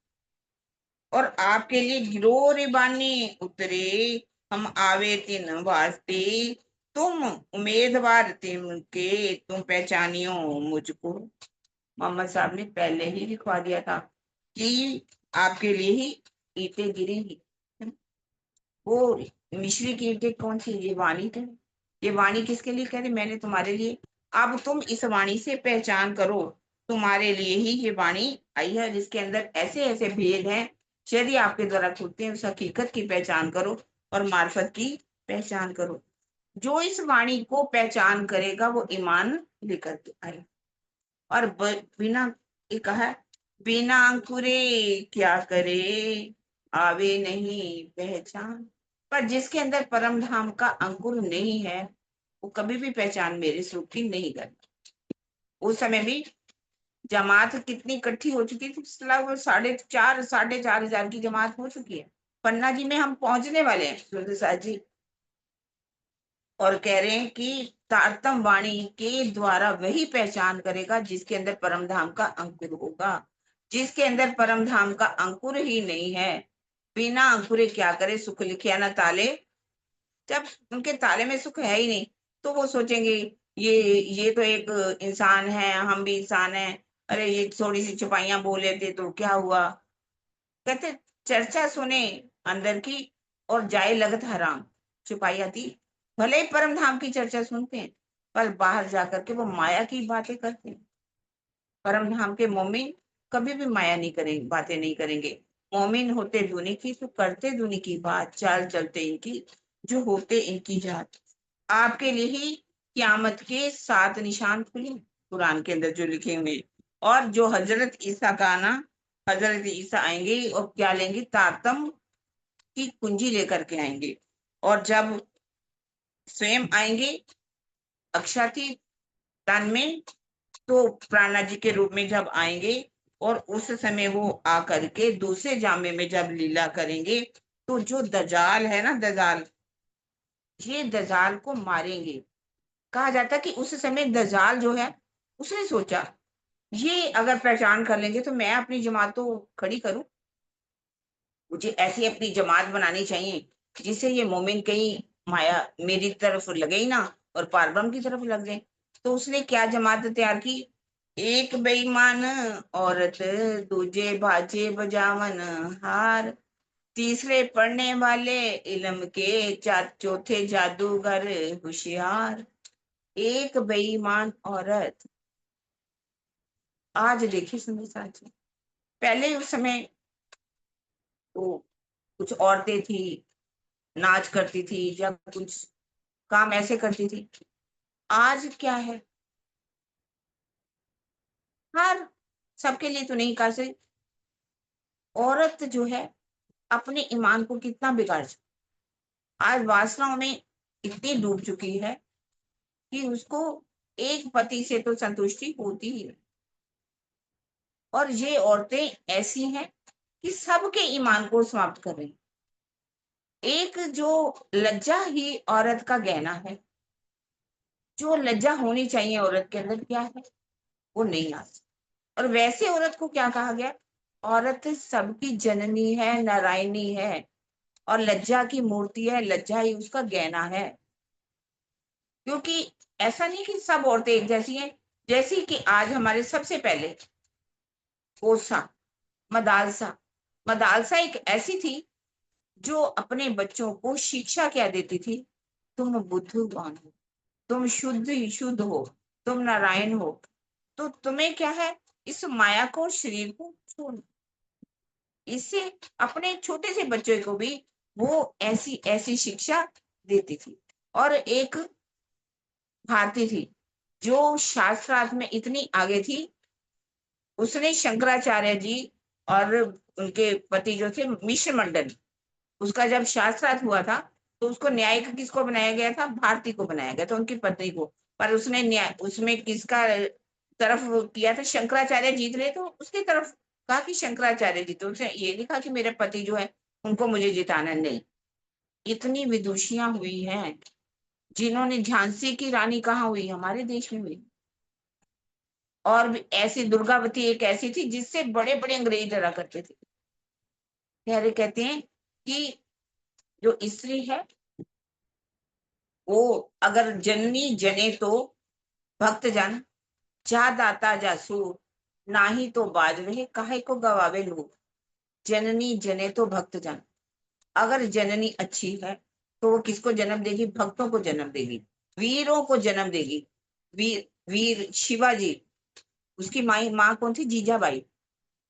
और आपके लिए गिरो रिबानी उतरे, हम आवे तीन वास्ते, तुम उम्मीदवार तिम के, तुम पहचानियो मुझको। मोहम्मद साहब ने पहले ही लिखवा दिया था कि आपके लिए ही ईंटें गिरेंगी। वो मिश्री की ईंटें कौन सी, ये वाणी थे। ये वाणी किसके लिए कह रही, मैंने तुम्हारे लिए। अब तुम इस वाणी से पहचान करो, तुम्हारे लिए ही ये वाणी आई है, जिसके अंदर ऐसे ऐसे भेद हैं, यदि आपके द्वारा खुलते हैं, उस हकीकत की पहचान करो और मार्फत की पहचान करो। जो इस वाणी को पहचान करेगा वो ईमान लेकर के आए। और बिना, ये कहा बिना अंकुरे क्या करे, आवे नहीं पहचान। पर जिसके अंदर परम धाम का अंकुर नहीं है, वो कभी भी पहचान मेरे स्वरूप की नहीं करता। उस समय भी जमात कितनी इकट्ठी हो चुकी थी, लगभग 4,500 की जमात हो चुकी है। पन्ना जी में हम पहुंचने वाले हैं सुरसाद जी, और कह रहे हैं कि तारतम वाणी के द्वारा वही पहचान करेगा जिसके अंदर परम धाम का अंकुर होगा। जिसके अंदर परम धाम का अंकुर ही नहीं है, बिना अंकुरे क्या करे सुख लिखिया न ताले। जब उनके ताले में सुख है ही नहीं, तो वो सोचेंगे ये तो एक इंसान है, हम भी इंसान हैं, अरे ये थोड़ी सी चुपाइयां बोल लेते तो क्या हुआ। कहते चर्चा सुने अंदर की और जाए लगत हराम। चुपाई आती, भले ही परम धाम की चर्चा सुनते हैं, पर बाहर जाकर के वो माया की बातें करते हैं। परम धाम के मोमिन कभी भी माया नहीं करेंगे, बातें नहीं करेंगे। मोमिन होते दुनी की तो करते दुनी की बात, चाल चलते इनकी जो होते इनकी जात। आपके लिए ही क्यामत के 7 निशान खुले कुरान के अंदर जो लिखे हुए, और जो हजरत ईसा का आना, हजरत ईसा आएंगे और क्या लेंगे, तारतम की कुंजी लेकर के आएंगे। और जब स्वयं आएंगे अक्षाती तन में, तो प्राणा जी के रूप में जब आएंगे, और उस समय वो आकर के दूसरे जामे में जब लीला करेंगे, तो जो दजाल है ना, दजाल, ये दजाल को मारेंगे। कहा जाता है कि उस समय दजाल जो है, उसने सोचा ये अगर पहचान कर लेंगे तो मैं अपनी जमात तो खड़ी करूं, मुझे ऐसी अपनी जमात बनानी चाहिए जिससे ये मोमिन कहीं माया मेरी तरफ लगे ही ना और पारब्रह्म की तरफ लग जाए। तो उसने क्या जमात तैयार की, एक बेईमान औरत, दूजे बाजे बजावन हार, तीसरे पढ़ने वाले इल्म के, चौथे जादूगर होशियार। एक बेईमान औरत। आज देखिए सुंदर साथ जी, पहले उस समय तो कुछ औरतें थी, नाच करती थी या कुछ काम ऐसे करती थी। आज क्या है, हर सबके लिए तो नहीं कर सकती, औरत जो है अपने ईमान को कितना बिगाड़ सकती, आज वासनाओं में इतनी डूब चुकी है कि उसको एक पति से तो संतुष्टि होती ही नहीं। और ये औरतें ऐसी हैं कि सबके ईमान को समाप्त कर रही। एक जो लज्जा ही औरत का गहना है, जो लज्जा होनी चाहिए औरत के अंदर, क्या है, वो नहीं आती। और वैसे औरत को क्या कहा गया, औरत सबकी जननी है, नारायणी है, और लज्जा की मूर्ति है, लज्जा ही उसका गहना है। क्योंकि ऐसा नहीं कि सब औरतें एक जैसी हैं, जैसी कि आज हमारे सबसे पहले कोसा मदालसा, मदालसा एक ऐसी थी जो अपने बच्चों को शिक्षा क्या देती थी, तुम बुद्धिमान हो, तुम शुद्ध ही शुद्ध हो, तुम नारायण हो, तो तुम्हें क्या है, इस माया को, शरीर को छोड़। इससे अपने छोटे से बच्चे को भी वो ऐसी ऐसी शिक्षा देती थी। और एक भारती थी जो शास्त्रार्थ में इतनी आगे थी, उसने शंकराचार्य जी और उनके पति जो थे मिश्र मंडल, उसका जब शास्त्रार्थ हुआ था तो उसको न्यायिक किसको बनाया गया था, भारती को बनाया गया था, उनकी पत्नी को। पर उसने न्याय उसमें किसका तरफ किया था, शंकराचार्य जीत रहे तो उसकी तरफ कहा कि शंकराचार्य जीते, उसने ये नहीं कहा कि मेरे पति जो है उनको मुझे जिताना नहीं। इतनी विदुषियां हुई हैं, जिन्होंने झांसी की रानी कहाँ हुई, हमारे देश में हुई। और भी ऐसी दुर्गावती एक ऐसी थी जिससे बड़े बड़े अंग्रेज डरा करते थे। कहते हैं कि जो स्त्री है वो अगर जननी जने तो भक्त जन, जा दाता जासू, नाही तो बाज रहे काहे को गवावे लोग। जननी जने तो भक्त जन, अगर जननी अच्छी है तो वो किसको जन्म देगी, भक्तों को जन्म देगी, वीरों को जन्म देगी। वीर वीर शिवाजी, उसकी माँ कौन थी, जीजाबाई,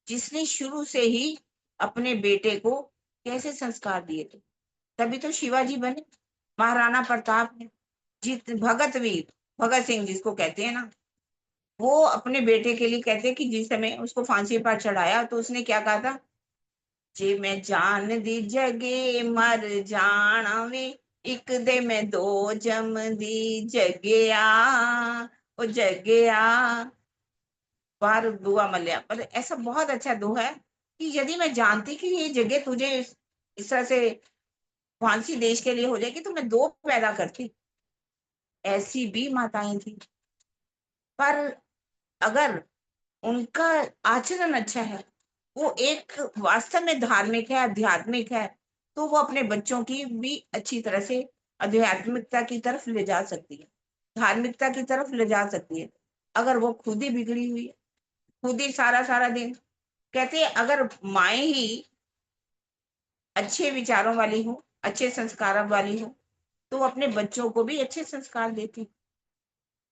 जिसने शुरू से ही अपने बेटे को कैसे संस्कार दिए थे, तभी तो शिवाजी बने। महाराणा प्रताप ने, जीत भगत वीर, भगत सिंह जिसको कहते हैं ना, वो अपने बेटे के लिए कहते हैं कि जिस समय उसको फांसी पर चढ़ाया तो उसने क्या कहा था, जे मैं जान दी जगे मर जाना वे, एक दे मैं दो जम दी जगया, ओ जगया। बार दुआ मल्या, मतलब ऐसा बहुत अच्छा दोहा है कि यदि मैं जानती कि ये जगह तुझे इस तरह से फांसी देश के लिए हो जाएगी तो मैं दो पैदा करती। ऐसी भी माताएं थी। पर अगर उनका आचरण अच्छा है, वो एक वास्तव में धार्मिक है, आध्यात्मिक है, तो वो अपने बच्चों की भी अच्छी तरह से आध्यात्मिकता की तरफ ले जा सकती है, धार्मिकता की तरफ ले जा सकती है। अगर वो खुद ही बिगड़ी हुई है, खुद ही सारा सारा दिन, कहते हैं अगर माए ही अच्छे विचारों वाली हो, अच्छे संस्कारों वाली हो, तो वो अपने बच्चों को भी अच्छे संस्कार देती।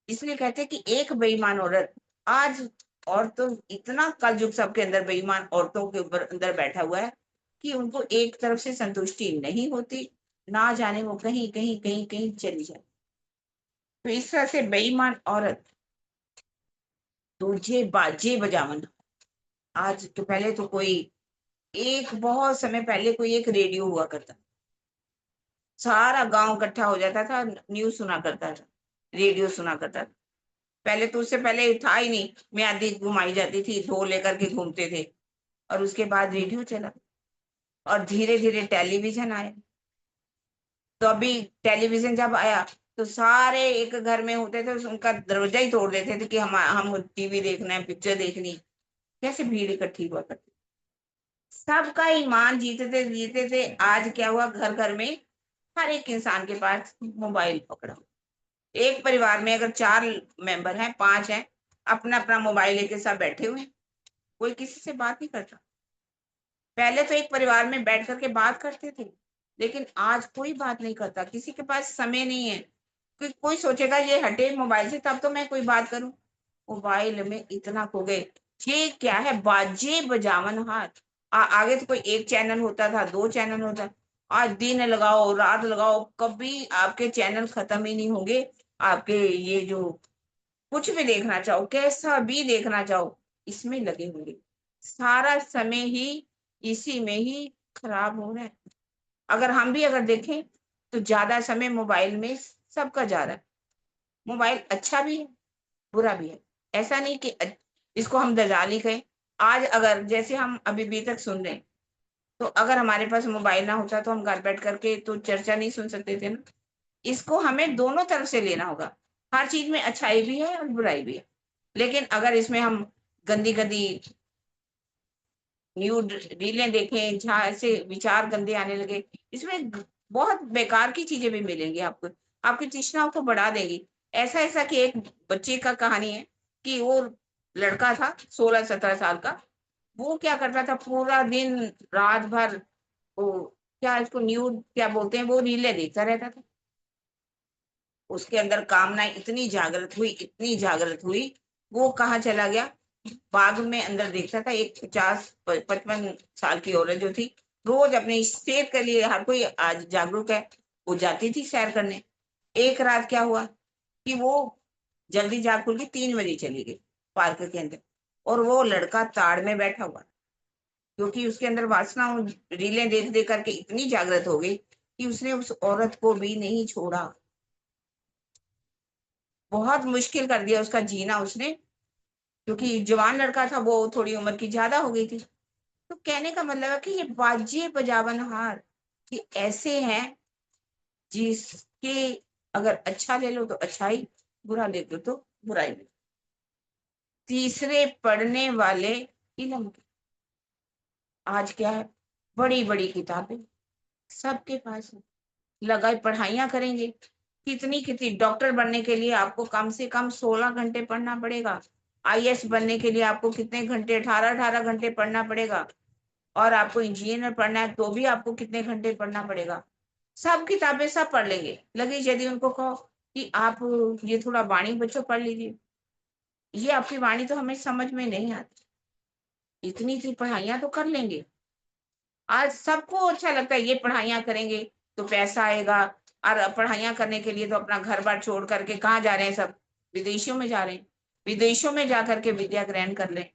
इसलिए कहते हैं कि एक बेईमान औरत, आज औरतों इतना कलयुग सबके अंदर बेईमान औरतों के ऊपर अंदर बैठा हुआ है कि उनको एक तरफ से संतुष्टि नहीं होती, ना जाने वो कहीं कहीं कहीं कहीं चली जाए। तो इस तरह से बेईमान औरत तुझे बाजे बजावन। आज के पहले तो कोई एक बहुत समय पहले कोई एक रेडियो हुआ करता, सारा गांव इकट्ठा हो जाता था, न्यूज सुना करता था, रेडियो सुना करता था। पहले तो उससे पहले था ही नहीं, मैं आधी घुमाई जाती थी, ढोल लेकर के घूमते थे, और उसके बाद रेडियो चला, और धीरे धीरे टेलीविजन आया। तो अभी टेलीविजन जब आया तो सारे एक घर में होते थे, उनका दरवाजा ही तोड़ देते थे कि हम टीवी देखना है, पिक्चर देखनी। कैसे भीड़ इकट्ठी हुआ करती, सबका ईमान जीतते जीते थे। आज क्या हुआ, घर घर में हर एक इंसान के पास मोबाइल पकड़ा। एक परिवार में अगर 4 मेंबर हैं, 5 हैं, अपना अपना मोबाइल लेके सब बैठे हुए हैं, कोई किसी से बात नहीं करता। पहले तो एक परिवार में बैठ करके बात करते थे, लेकिन आज कोई बात नहीं करता, किसी के पास समय नहीं है। कोई सोचेगा ये हटे मोबाइल से तब तो मैं कोई बात करूं। मोबाइल में इतना खो गए। ये क्या है, बाजे बजावन हाथ। आगे तो कोई एक चैनल होता था, 2 चैनल होता, आज दिन लगाओ रात लगाओ, कभी आपके चैनल खत्म ही नहीं होंगे। आपके ये जो कुछ भी देखना चाहो, कैसा भी देखना चाहो, इसमें लगे होंगे। सारा समय ही इसी में ही खराब हो रहा है। अगर हम भी अगर देखें तो ज्यादा समय मोबाइल में सबका जा रहा है। मोबाइल अच्छा भी है, बुरा भी है। ऐसा नहीं कि इसको हम दलाली कहें। आज अगर जैसे हम अभी भी तक सुन रहे हैं, तो अगर हमारे पास मोबाइल ना होता तो हम घर बैठ करके तो चर्चा नहीं सुन सकते थे ना। इसको हमें दोनों तरफ से लेना होगा। हर चीज में अच्छाई भी है और बुराई भी है। लेकिन अगर इसमें हम गंदी गंदी न्यूड रीलें देखें जहाँ ऐसे विचार गंदे आने लगे, इसमें बहुत बेकार की चीजें भी मिलेंगी आपको, आपकी तृष्णाओं को बढ़ा देंगी। ऐसा ऐसा कि एक बच्चे का कहानी है कि वो लड़का था 16-17 साल का। वो क्या करता था, पूरा दिन रात भर वो क्या इसको न्यूड क्या बोलते हैं, वो रीलें देखता रहता था। उसके अंदर कामनाएं इतनी जागृत हुई, इतनी जागृत हुई, वो कहाँ चला गया, बाग में अंदर देखता था। एक 50-55 साल की औरत जो थी, रोज अपनी सेहत के लिए, हर कोई आज जागरूक है, वो जाती थी सैर करने। एक रात क्या हुआ कि वो जल्दी जाग खुल के 3 बजे चली गई पार्क के अंदर, और वो लड़का ताड़ में बैठा हुआ, क्योंकि उसके अंदर वासना रीलें देख देख करके इतनी जागृत हो गई कि उसने उस औरत को भी नहीं छोड़ा। बहुत मुश्किल कर दिया उसका जीना उसने, क्योंकि जवान लड़का था, वो थोड़ी उम्र की ज्यादा हो गई थी। तो कहने का मतलब है कि ये बाजे बजावनहार कि ऐसे हैं जिसके अगर अच्छा ले लो तो अच्छाई, बुरा ले लो तो बुराई। तीसरे पढ़ने वाले इल्म के। आज क्या है, बड़ी बड़ी किताबें सबके पास है, लगाई पढ़ाइयाँ करेंगे। कितनी कितनी डॉक्टर बनने के लिए आपको कम से कम 16 घंटे पढ़ना पड़ेगा। आईएएस बनने के लिए आपको कितने घंटे, 18-18 घंटे पढ़ना पड़ेगा। और आपको इंजीनियर पढ़ना है तो भी आपको कितने घंटे पढ़ना पड़ेगा। सब किताबें सब पढ़ लेंगे, लगे यदि उनको कहो कि आप ये थोड़ा वाणी बच्चों पढ़ लीजिए, ये आपकी वाणी तो हमें समझ में नहीं आती। इतनी सी पढ़ाइयाँ तो कर लेंगे। आज सबको अच्छा लगता है ये पढ़ाइयाँ करेंगे तो पैसा आएगा, और पढ़ाइयाँ करने के लिए तो अपना घर-बार छोड़ करके कहाँ जा रहे हैं सब? विदेशों में जा रहे हैं। विदेशों में जा करके विद्या ग्रहण कर लें।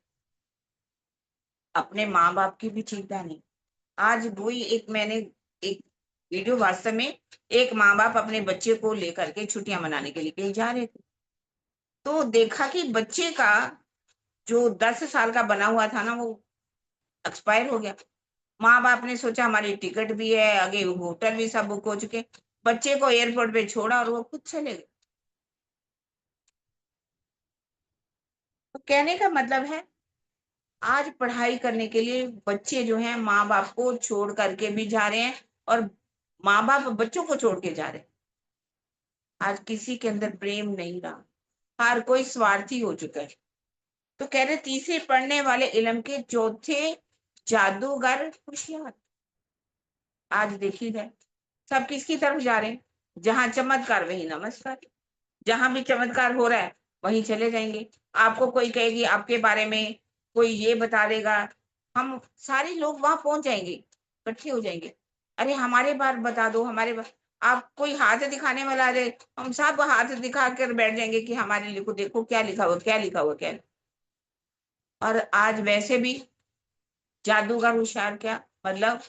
अपने माँ-बाप की भी चिंता नहीं। आज वही एक मैंने एक वीडियो, वास्तव में एक माँ बाप अपने बच्चे को लेकर के छुट्टियां मनाने के लिए कहीं जा रहे थे, तो देखा कि बच्चे का जो 10 साल का बना हुआ था ना, वो एक्सपायर हो गया। माँ बाप ने सोचा हमारी टिकट भी है, आगे होटल भी सब बुक हो चुके, बच्चे को एयरपोर्ट पे छोड़ा और वो खुद चले गए। तो कहने का मतलब है, आज पढ़ाई करने के लिए बच्चे जो हैं माँ बाप को छोड़ करके भी जा रहे हैं, और माँ बाप बच्चों को छोड़ के जा रहे हैं। आज किसी के अंदर प्रेम नहीं रहा, हर कोई स्वार्थी हो चुका है। तो कह रहे तीसरे पढ़ने वाले इल्म के, चौथे जादूगर होशियार। आज देखी जाए सब किसकी तरफ जा रहे हैं, जहां चमत्कार वही नमस्कार, जहां भी चमत्कार हो रहा है वहीं चले जाएंगे। आपको कोई कहेगी आपके बारे में, कोई ये बता देगा, हम सारे लोग वहां पहुंच जाएंगे, इकट्ठे हो जाएंगे। अरे हमारे बारे बता दो, आप कोई हाथ दिखाने वाला आ जाए, हम सब हाथ दिखा कर बैठ जाएंगे कि हमारे लिखो, देखो क्या लिखा हुआ, क्या लिखा हुआ, क्या। और आज वैसे भी जादूगर होशियार, क्या मतलब,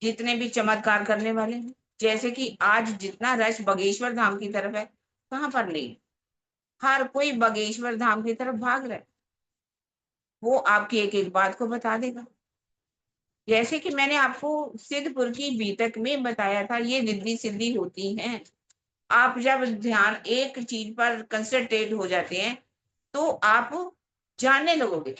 जितने भी चमत्कार करने वाले हैं, जैसे कि आज जितना रश बागेश्वर धाम की तरफ है, कहाँ पर नहीं, हर कोई बागेश्वर धाम की तरफ भाग रहा है। वो आपकी एक एक बात को बता देगा। जैसे कि मैंने आपको सिद्धपुर की बीतक में बताया था, ये रिद्धि सिद्धि होती हैं। आप जब ध्यान एक चीज पर कंसंट्रेट हो जाते हैं, तो आप जानने लगोगे,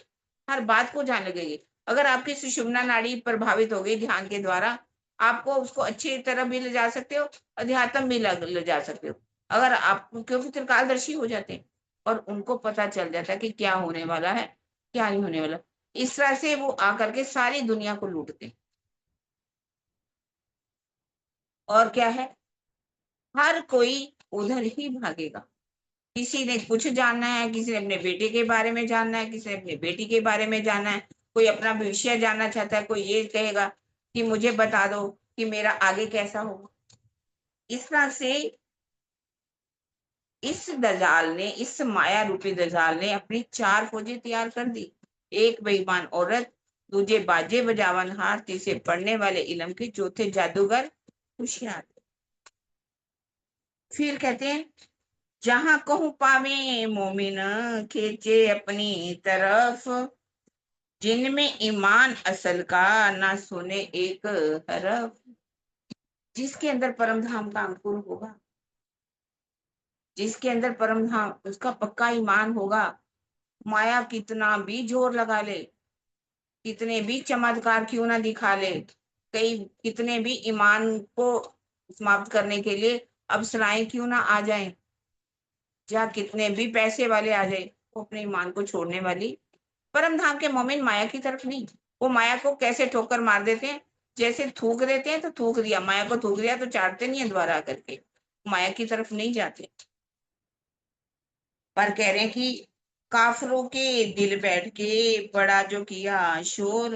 हर बात को जानने लगेंगे। अगर आपकी सुषुम्ना नाड़ी प्रभावित हो गई ध्यान के द्वारा, आपको उसको अच्छी तरह भी ले जा सकते हो, अध्यात्म भी ले जा सकते हो। अगर आप, क्योंकि त्रिकालदर्शी हो जाते हैं और उनको पता चल जाता है कि क्या होने वाला है, क्या नहीं होने वाला। इस तरह से वो आकर के सारी दुनिया को लूटते हैं। और क्या है, हर कोई उधर ही भागेगा। किसी ने कुछ जानना है, किसी ने अपने बेटे के बारे में जानना है, किसी ने अपनी बेटी के बारे में जानना है, कोई अपना भविष्य जानना चाहता है, कोई ये कहेगा कि मुझे बता दो कि मेरा आगे कैसा होगा। इस तरह से इस दजाल ने, इस माया रूपी दजाल ने अपनी 4 फौजें तैयार कर दी। एक बेईमान औरत, दूजे बाजे बजावन हार, तीसरे पढ़ने वाले इलम के, चौथे जादूगर होशियार। फिर कहते हैं, जहां कहूं पावे मोमिन, खींचे अपनी तरफ, जिनमें ईमान असल का, ना सुने एक हरफ। जिसके अंदर परम धाम का अंकुर होगा, जिसके अंदर परम धाम, उसका पक्का ईमान होगा, माया कितना भी जोर लगा ले, कितने भी चमत्कार क्यों ना दिखा ले, कई कितने भी ईमान को समाप्त करने के लिए अप्सराएं क्यों ना आ जाएं, या कितने भी पैसे वाले आ जाए, वो अपने ईमान को छोड़ने वाली परम धाम के मोमिन माया की तरफ नहीं। वो माया को कैसे ठोकर मार देते हैं, जैसे थूक देते हैं तो थूक दिया, माया को थूक दिया तो चाटते नहीं है दोबारा करके, माया की तरफ नहीं जाते। पर कह रहे हैं कि काफरों के दिल बैठ के बड़ा जो किया शोर,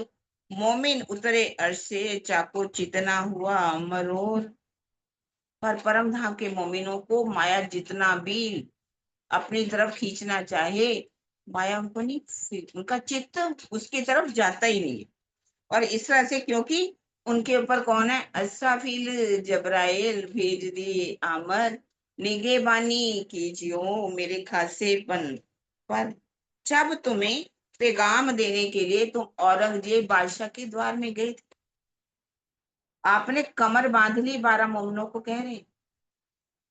मोमिन उतरे अर्श से, चाको चितना हुआ मरोर। पर परम धाम के मोमिनों को माया जितना भी अपनी तरफ खींचना चाहे, माया उनको नहीं, उनका चित्त उसकी तरफ जाता ही नहीं है। और इस तरह से, क्योंकि उनके ऊपर कौन है, अस्राफील जबराइल भेज दिए आमर, निगेबानी कीजियो मेरे खासेपन पर। जब तुम्हें पैगाम देने के लिए तुम औरंगजेब बादशाह के द्वार में गए थे, आपने कमर बांध ली 12 मोमिनों को, कह रहे हैं,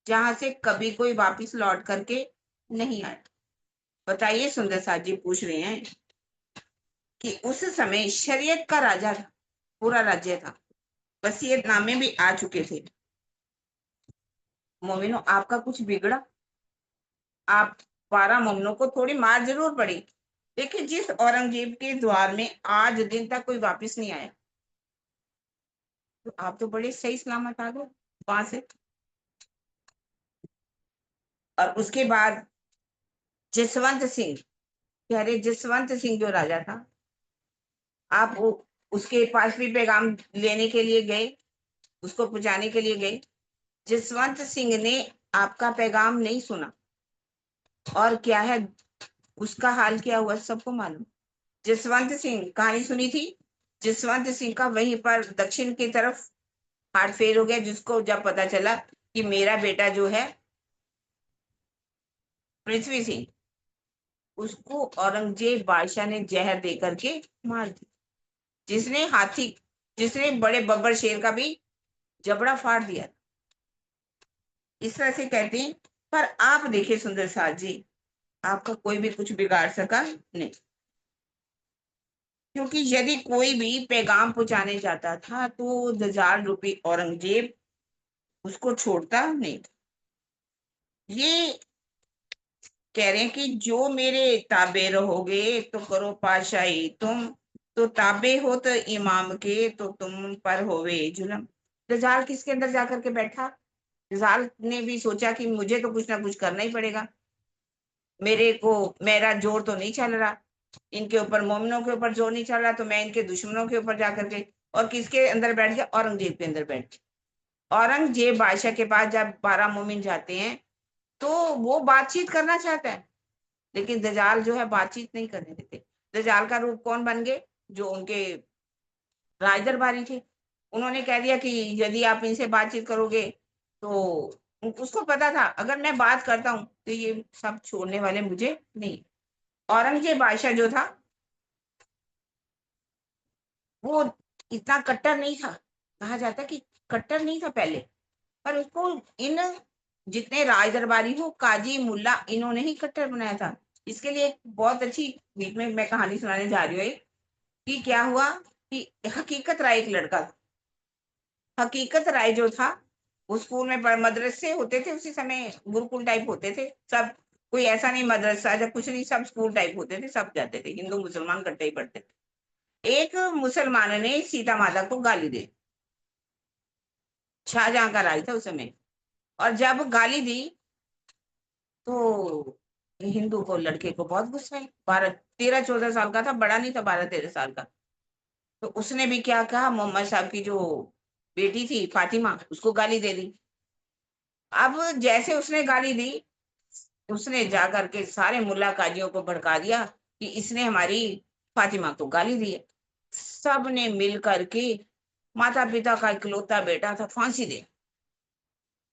जहां से कभी कोई वापिस लौट करके नहीं आया। बताइए, सुंदर साथ जी पूछ रहे हैं कि उस समय शरीयत का राजा था, पूरा राज्य था, वसीयतनामे भी आ चुके थे। मोमिनो, आपका कुछ बिगड़ा, आप 12 मोमिनों को थोड़ी मार जरूर पड़ी, लेकिन जिस औरंगजेब के द्वार में आज दिन तक कोई वापिस नहीं आया, तो आप तो बड़े सही सलामत आ गए वहां से। और उसके बाद जसवंत सिंह, कह रहे जसवंत सिंह जो राजा था, आप उसके पास भी पैगाम लेने के लिए गए, उसको पहुंचाने के लिए गए। जसवंत सिंह ने आपका पैगाम नहीं सुना, और क्या है उसका हाल क्या हुआ सबको मालूम। जसवंत सिंह, कहानी सुनी थी जसवंत सिंह का वहीं पर दक्षिण की तरफ हार्ट फेल हो गया, जिसको जब पता चला कि मेरा बेटा जो है पृथ्वी सिंह, उसको औरंगजेब बादशाह ने जहर दे करके मार दिया, जिसने बड़े बब्बर शेर का भी जबड़ा फाड़ दिया। इस तरह से कहते हैं। पर आप देखिए सुंदर साथ जी, आपका कोई भी कुछ बिगाड़ सका नहीं, क्योंकि यदि कोई भी पैगाम पहुंचाने जाता था तो दजार रूपी औरंगजेब उसको छोड़ता नहीं था। ये कह रहे हैं कि जो मेरे ताबे रहोगे तो करो पाशाही तुम, तो ताबे हो तो इमाम के तो तुम पर होवे जुल्म। दजाल किसके अंदर जाकर के बैठा? दजाल ने भी सोचा कि मुझे तो कुछ ना कुछ करना ही पड़ेगा, मेरा जोर तो नहीं चल रहा, इनके ऊपर मोमिनों के ऊपर जोर नहीं चल रहा, तो मैं इनके दुश्मनों के ऊपर जाकर के, और किसके अंदर बैठ गया? औरंगजेब के अंदर बैठ गया। औरंगजेब बादशाह के पास जब 12 मोमिन जाते हैं तो वो बातचीत करना चाहता है, लेकिन दजाल जो है बातचीत नहीं करने देते। दजाल का रूप कौन बन गए? जो उनके राज दरबारी थे। उन्होंने कह दिया कि यदि आप इनसे बातचीत करोगे तो उसको पता था अगर मैं बात करता हूं तो ये सब छोड़ने वाले मुझे नहीं। औरंगजेब बादशाह जो था वो इतना कट्टर नहीं था, कहा जाता कि कट्टर नहीं था पहले, पर उसको इन जितने राज दरबारी हो, काजी मुल्ला, इन्होंने ही कट्टर बनाया था। इसके लिए एक बहुत अच्छी बीच में मैं कहानी सुनाने जा रही हूँ। कि क्या हुआ कि हकीकत राय एक लड़का था। हकीकत राय जो था वो स्कूल में मदरसे होते थे उसी समय, गुरुकुल टाइप होते थे सब, कोई ऐसा नहीं मदरसा या कुछ नहीं, सब स्कूल टाइप होते थे, सब जाते थे, हिंदू मुसलमान इकट्ठे ही पढ़ते थे। एक मुसलमान ने सीता माता को गाली दी, शाहजहां का राज था उस समय, और जब गाली दी तो हिंदू को, लड़के को बहुत गुस्सा है। 13-14 साल का था, बड़ा नहीं था, 12-13 साल का। तो उसने भी क्या कहा, मोहम्मद साहब की जो बेटी थी फातिमा, उसको गाली दे दी। अब जैसे उसने गाली दी, उसने जाकर के सारे मुल्ला काजियों को भड़का दिया कि इसने हमारी फातिमा को गाली दी है। सब ने मिल करके, माता पिता का इकलौता बेटा था, फांसी दे।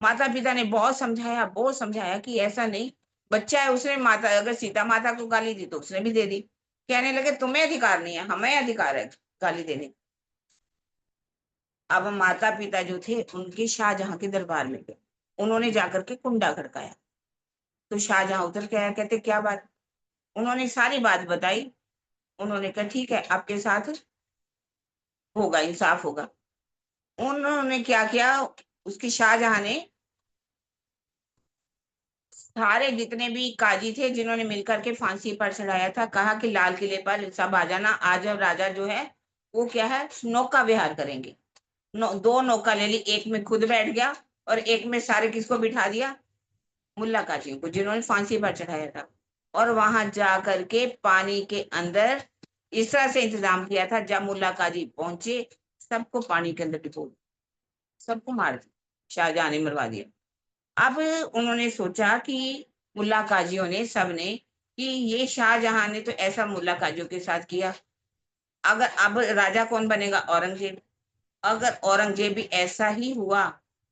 माता पिता ने बहुत समझाया कि ऐसा नहीं, बच्चा है, उसने माता, अगर सीता माता को गाली दी तो उसने भी दे दी। कहने लगे तुम्हें अधिकार नहीं है, हमें अधिकार है गाली देने। अब माता पिता जो थे उनके शाहजहां के दरबार में गए, उन्होंने जाकर के कुंडा खड़काया। तो शाहजहां उतर के आया, कहते क्या बात? उन्होंने सारी बात बताई। उन्होंने कहा ठीक है, आपके साथ होगा, इंसाफ होगा। उन्होंने क्या किया, उसकी शाहजहां ने सारे जितने भी काजी थे जिन्होंने मिलकर के फांसी पर चढ़ाया था, कहा कि लाल किले पर सब आ जाना, आज अब राजा जो है वो क्या है, नौका विहार करेंगे। 2 नौका ले ली, एक में खुद बैठ गया और एक में सारे किसको बिठा दिया, मुल्ला काजियों को जिन्होंने फांसी पर चढ़ाया था। और वहां जा करके पानी के अंदर इस तरह से इंतजाम किया था, जब मुल्ला काजी पहुंचे सबको पानी के अंदर डुबो, सबको मार दिया, शाहजहां ने मरवा दिया। अब उन्होंने सोचा कि मुल्ला काजियों ने, सबने, कि ये शाहजहां ने तो ऐसा मुल्ला काजियों के साथ किया, अगर अब राजा कौन बनेगा, औरंगजेब। अगर औरंगजेब भी ऐसा ही हुआ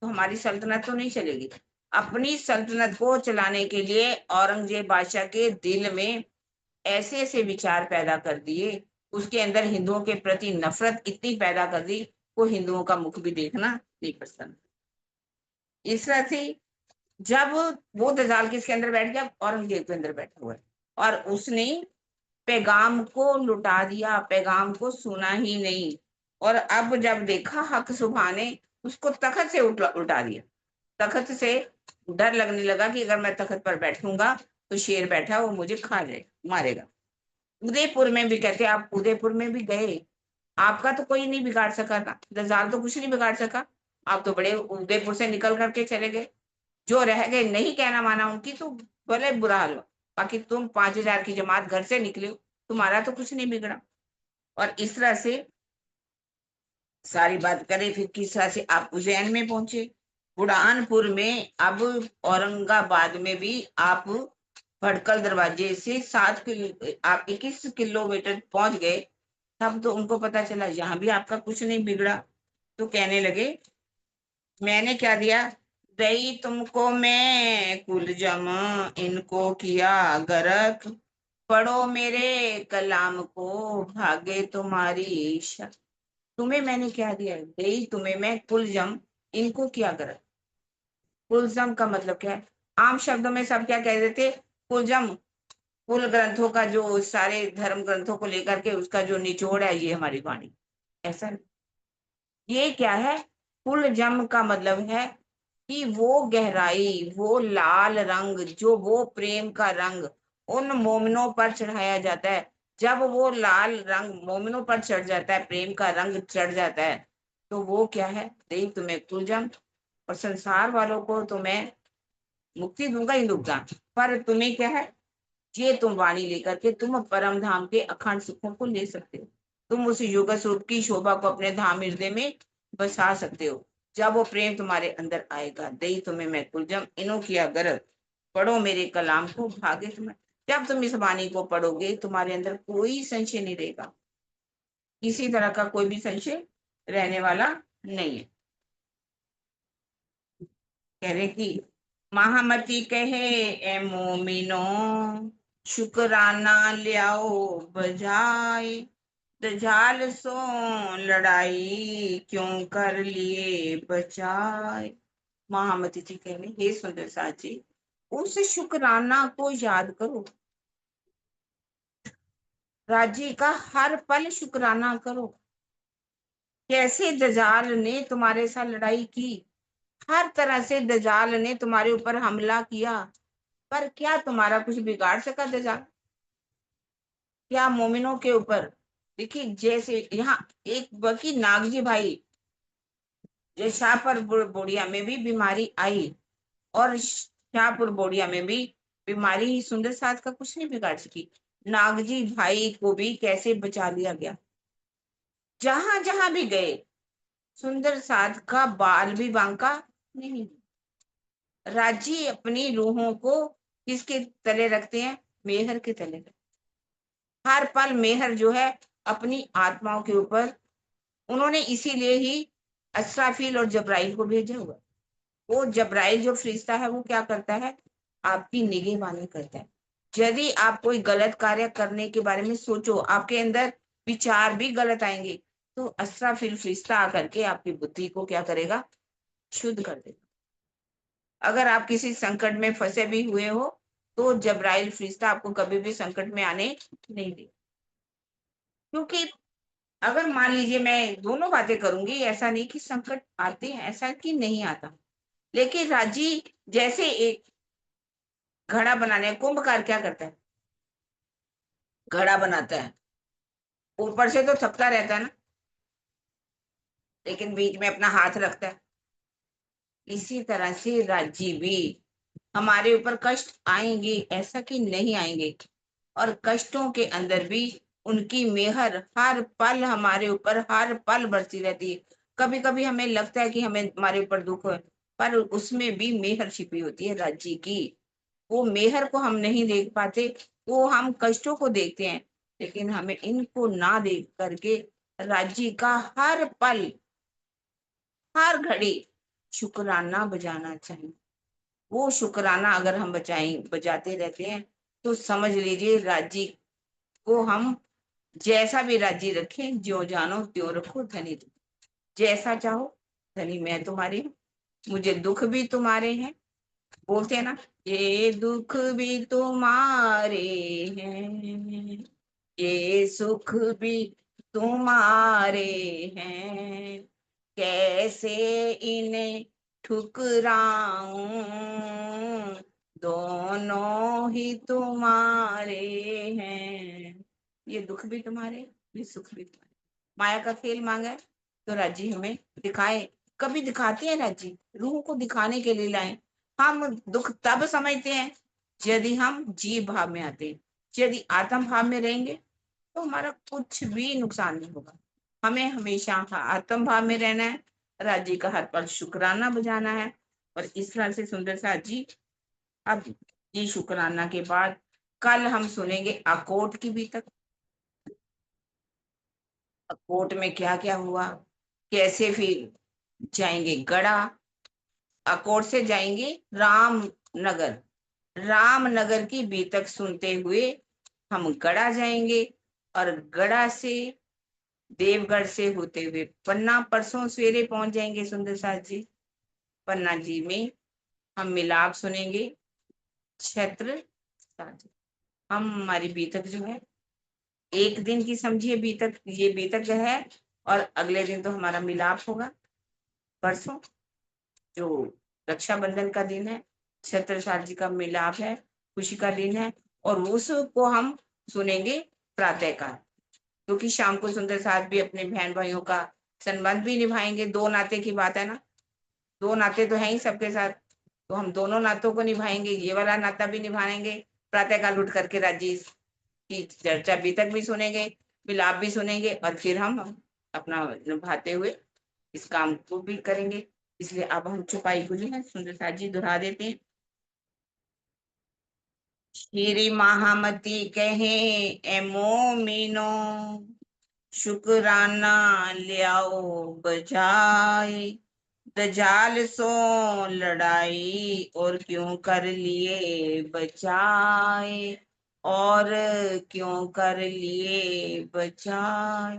तो हमारी सल्तनत तो नहीं चलेगी। अपनी सल्तनत को चलाने के लिए औरंगजेब बादशाह के दिल में ऐसे ऐसे विचार पैदा कर दिए, उसके अंदर हिंदुओं के प्रति नफरत इतनी पैदा कर दी, वो हिंदुओं का मुख भी देखना नहीं पसंद। इस तरह से जब वो दजाल किसके अंदर बैठ गया, औरंगजेब के अंदर बैठा हुआ है, और उसने पैगाम को लुटा दिया, पैगाम को सुना ही नहीं। और अब जब देखा हक सुबह ने उसको तखत से उठा दिया, तखत से डर लगने लगा कि अगर मैं तखत पर बैठूंगा तो शेर बैठा वो मुझे खा जाए, मारेगा। उदयपुर में भी, कहते आप उदयपुर में भी गए, आपका तो कोई नहीं बिगाड़ सका था, दजाल तो कुछ नहीं बिगाड़ सका, आप तो बड़े उदयपुर से निकल करके चले गए। जो रह गए, नहीं कहना माना उनकी तो भले बुरा हाल हुआ, बाकी तुम 5,000 की जमात घर से निकले हो, तुम्हारा तो कुछ नहीं बिगड़ा। और इस तरह से सारी बात करें, फिर किस तरह से आप उज्जैन में पहुंचे, बुरहानपुर में। अब औरंगाबाद में भी आप भटकल दरवाजे से 7 किलो, आप 21 किलोमीटर पहुंच गए, तब तो उनको पता चला यहाँ भी आपका कुछ नहीं बिगड़ा, तो कहने लगे मैंने क्या दिया, दई तुमको मैं कुलजम, इनको किया गर्क, पढ़ो मेरे कलाम को, भागे तुम्हारी शक। तुम्हें मैंने क्या दिया, दई तुम्हें मैं कुलजम, इनको किया गर्क। कुलजम का मतलब क्या है, आम शब्दों में सब क्या कह देते, कुलजम, कुल ग्रंथों का, जो सारे धर्म ग्रंथों को लेकर के उसका जो निचोड़ है, ये हमारी वाणी। ऐसा नहीं। ये क्या है, कुल जम का मतलब है कि वो गहराई, वो लाल रंग, जो वो प्रेम का रंग उन मोमिनों पर चढ़ाया जाता है। जब वो लाल रंग मोमिनों पर चढ़ जाता है, प्रेम का रंग चढ़ जाता है, तो वो क्या है, देख तुम्हें कुलजम, और संसार वालों को तो मैं मुक्ति दूंगा ही दूंगा, पर तुम्हें क्या है, ये तुम वाणी लेकर के तुम परम धाम के अखंड सुखों को ले सकते हो। तुम उस युग स्वरूप की शोभा को अपने धाम हृदय में बसा सकते हो। जब वो प्रेम तुम्हारे अंदर आएगा, दई तुम्हें मैं कुलजम, इनो किया गरज, पढ़ो मेरे कलाम को, भागे तुम्हें। जब तुम इस वाणी को पढ़ोगे, तुम्हारे अंदर कोई संशय नहीं रहेगा, किसी तरह का कोई भी संशय रहने वाला नहीं है। कह रहे कि महामती कहे ए मोमिनो, शुक्राना लियाओ बजाए, दजाल सो लड़ाई क्यों कर लिए बचाए। महामती जी कह रहे, हे सुंदर साथ जी, उस शुक्राना को याद करो, राज्य का हर पल शुक्राना करो। कैसे दजाल ने तुम्हारे साथ लड़ाई की, हर तरह से दजाल ने तुम्हारे ऊपर हमला किया, पर क्या तुम्हारा कुछ बिगाड़ सका दजाल, क्या मोमिनों के ऊपर। देखिए जैसे यहाँ एक बकी नागजी भाई, जो शाहपुर बोड़िया में भी बीमारी आई, और शाहपुर बोड़िया में भी बीमारी ही सुंदर साथ का कुछ नहीं बिगाड़ सकी। नागजी भाई को भी कैसे बचा लिया गया, जहां जहां भी गए सुंदर साथ का बाल भी बांका नहीं। राजी अपनी रूहों को किसके तले रखते हैं, मेहर के तले। हर पल मेहर जो है अपनी आत्माओं के ऊपर, उन्होंने इसीलिए ही असराफील और जबराइल को भेजा हुआ। वो जबराइल जो फरिश्ता है, वो क्या करता है, आपकी निगहबानी करता है। यदि आप कोई गलत कार्य करने के बारे में सोचो, आपके अंदर विचार भी गलत आएंगे, तो असराफील फरिश्ता आकर के आपकी बुद्धि को क्या करेगा, शुद्ध कर देगा। अगर आप किसी संकट में फंसे भी हुए हो, तो जबराइल फरिश्ता आपको कभी भी संकट में आने नहीं देगा। क्योंकि अगर मान लीजिए मैं दोनों बातें करूंगी, ऐसा नहीं कि संकट आते हैं, ऐसा कि नहीं आता, लेकिन राजी जैसे एक घड़ा बनाने, कुंभकार क्या करता है, घड़ा बनाता है, ऊपर से तो थकता रहता है ना, लेकिन बीच में अपना हाथ रखता है। इसी तरह से राजी भी, हमारे ऊपर कष्ट आएंगे ऐसा कि नहीं आएंगे, और कष्टों के अंदर भी उनकी मेहर हर पल हमारे ऊपर हर पल बरसी रहती है। कभी कभी हमें लगता है कि हमें हमारे ऊपर दुख है, पर उसमें भी मेहर छिपी होती है राज्य की। वो मेहर को हम नहीं देख पाते, वो हम कष्टों को देखते हैं, लेकिन हमें इनको ना देख करके राज्य का हर पल हर घड़ी शुक्राना बजाना चाहिए। वो शुक्राना अगर हम बजाते रहते हैं, तो समझ लीजिए राज्य को हम जैसा भी राज्य रखें, जो जानो त्यों रखो धनी तुम, जैसा चाहो धनी मैं तुम्हारी हूँ, मुझे दुख भी तुम्हारे हैं। बोलते हैं ना, ये दुख भी तुम्हारे हैं, ये सुख भी तुम्हारे हैं, कैसे इन्हें ठुकराऊं, दोनों ही तुम्हारे हैं। ये दुख भी तुम्हारे, ये सुख भी तुम्हारे। माया का खेल मांगा है, तो राजी हमें दिखाए। कभी दिखाते हैं राजी, रूह को दिखाने के लिए लाए। हम दुख तब समझते हैं यदि हम जीव भाव में आते हैं। यदि आत्म भाव में रहेंगे, तो हमारा कुछ भी नुकसान नहीं होगा। हमें हमेशा आत्म भाव में रहना है, राज्य का हर पल शुक्राना बजाना है। और इस तरह से सुंदर साथ जी, अब ये शुक्राना के बाद कल हम सुनेंगे अकोट की भी तक। कोर्ट में क्या क्या हुआ, कैसे फिर जाएंगे गढ़ा, अकोट से जाएंगे रामनगर, रामनगर की बीतक सुनते हुए हम गढ़ा जाएंगे, और गढ़ा से देवगढ़ से होते हुए पन्ना परसों सवेरे पहुंच जाएंगे सुंदर साथ जी। पन्ना जी में हम मिलाप सुनेंगे, छत्र साथ जी। हम हमारी बीतक जो है एक दिन की समझिए, बीतक ये बीतक है, और अगले दिन तो हमारा मिलाप होगा। परसों जो रक्षाबंधन का दिन है, छत्रसाल जी का मिलाप है, खुशी का दिन है, और उसको हम सुनेंगे प्रातःकाल, क्योंकि शाम को सुंदर साथ भी अपने बहन भाइयों का संबंध भी निभाएंगे। दो नाते की बात है ना, दो नाते तो है ही सबके साथ, तो हम दोनों नातों को निभाएंगे, ये वाला नाता भी निभाएंगे। प्रातःकाल उठ करके राजेश की चर्चा अभी तक भी सुनेंगे, विलाप भी सुनेंगे, और फिर हम अपना निभाते हुए इस काम को भी करेंगे। इसलिए अब हम चुपाई को जो है सुंदर साथ जी दोहरा देते हैं। श्री महामती कहे ए मोमिनो, शुक्राना लियाओ बजाए, दजाल सो लड़ाई और क्यों कर लिए बचाए, और क्यों कर लिए बचाए।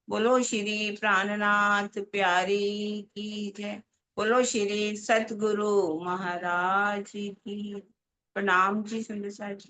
बोलो श्री प्राणनाथ प्यारी की जय, बोलो श्री सतगुरु महाराज की। प्रणाम जी सुंदर साथ जी।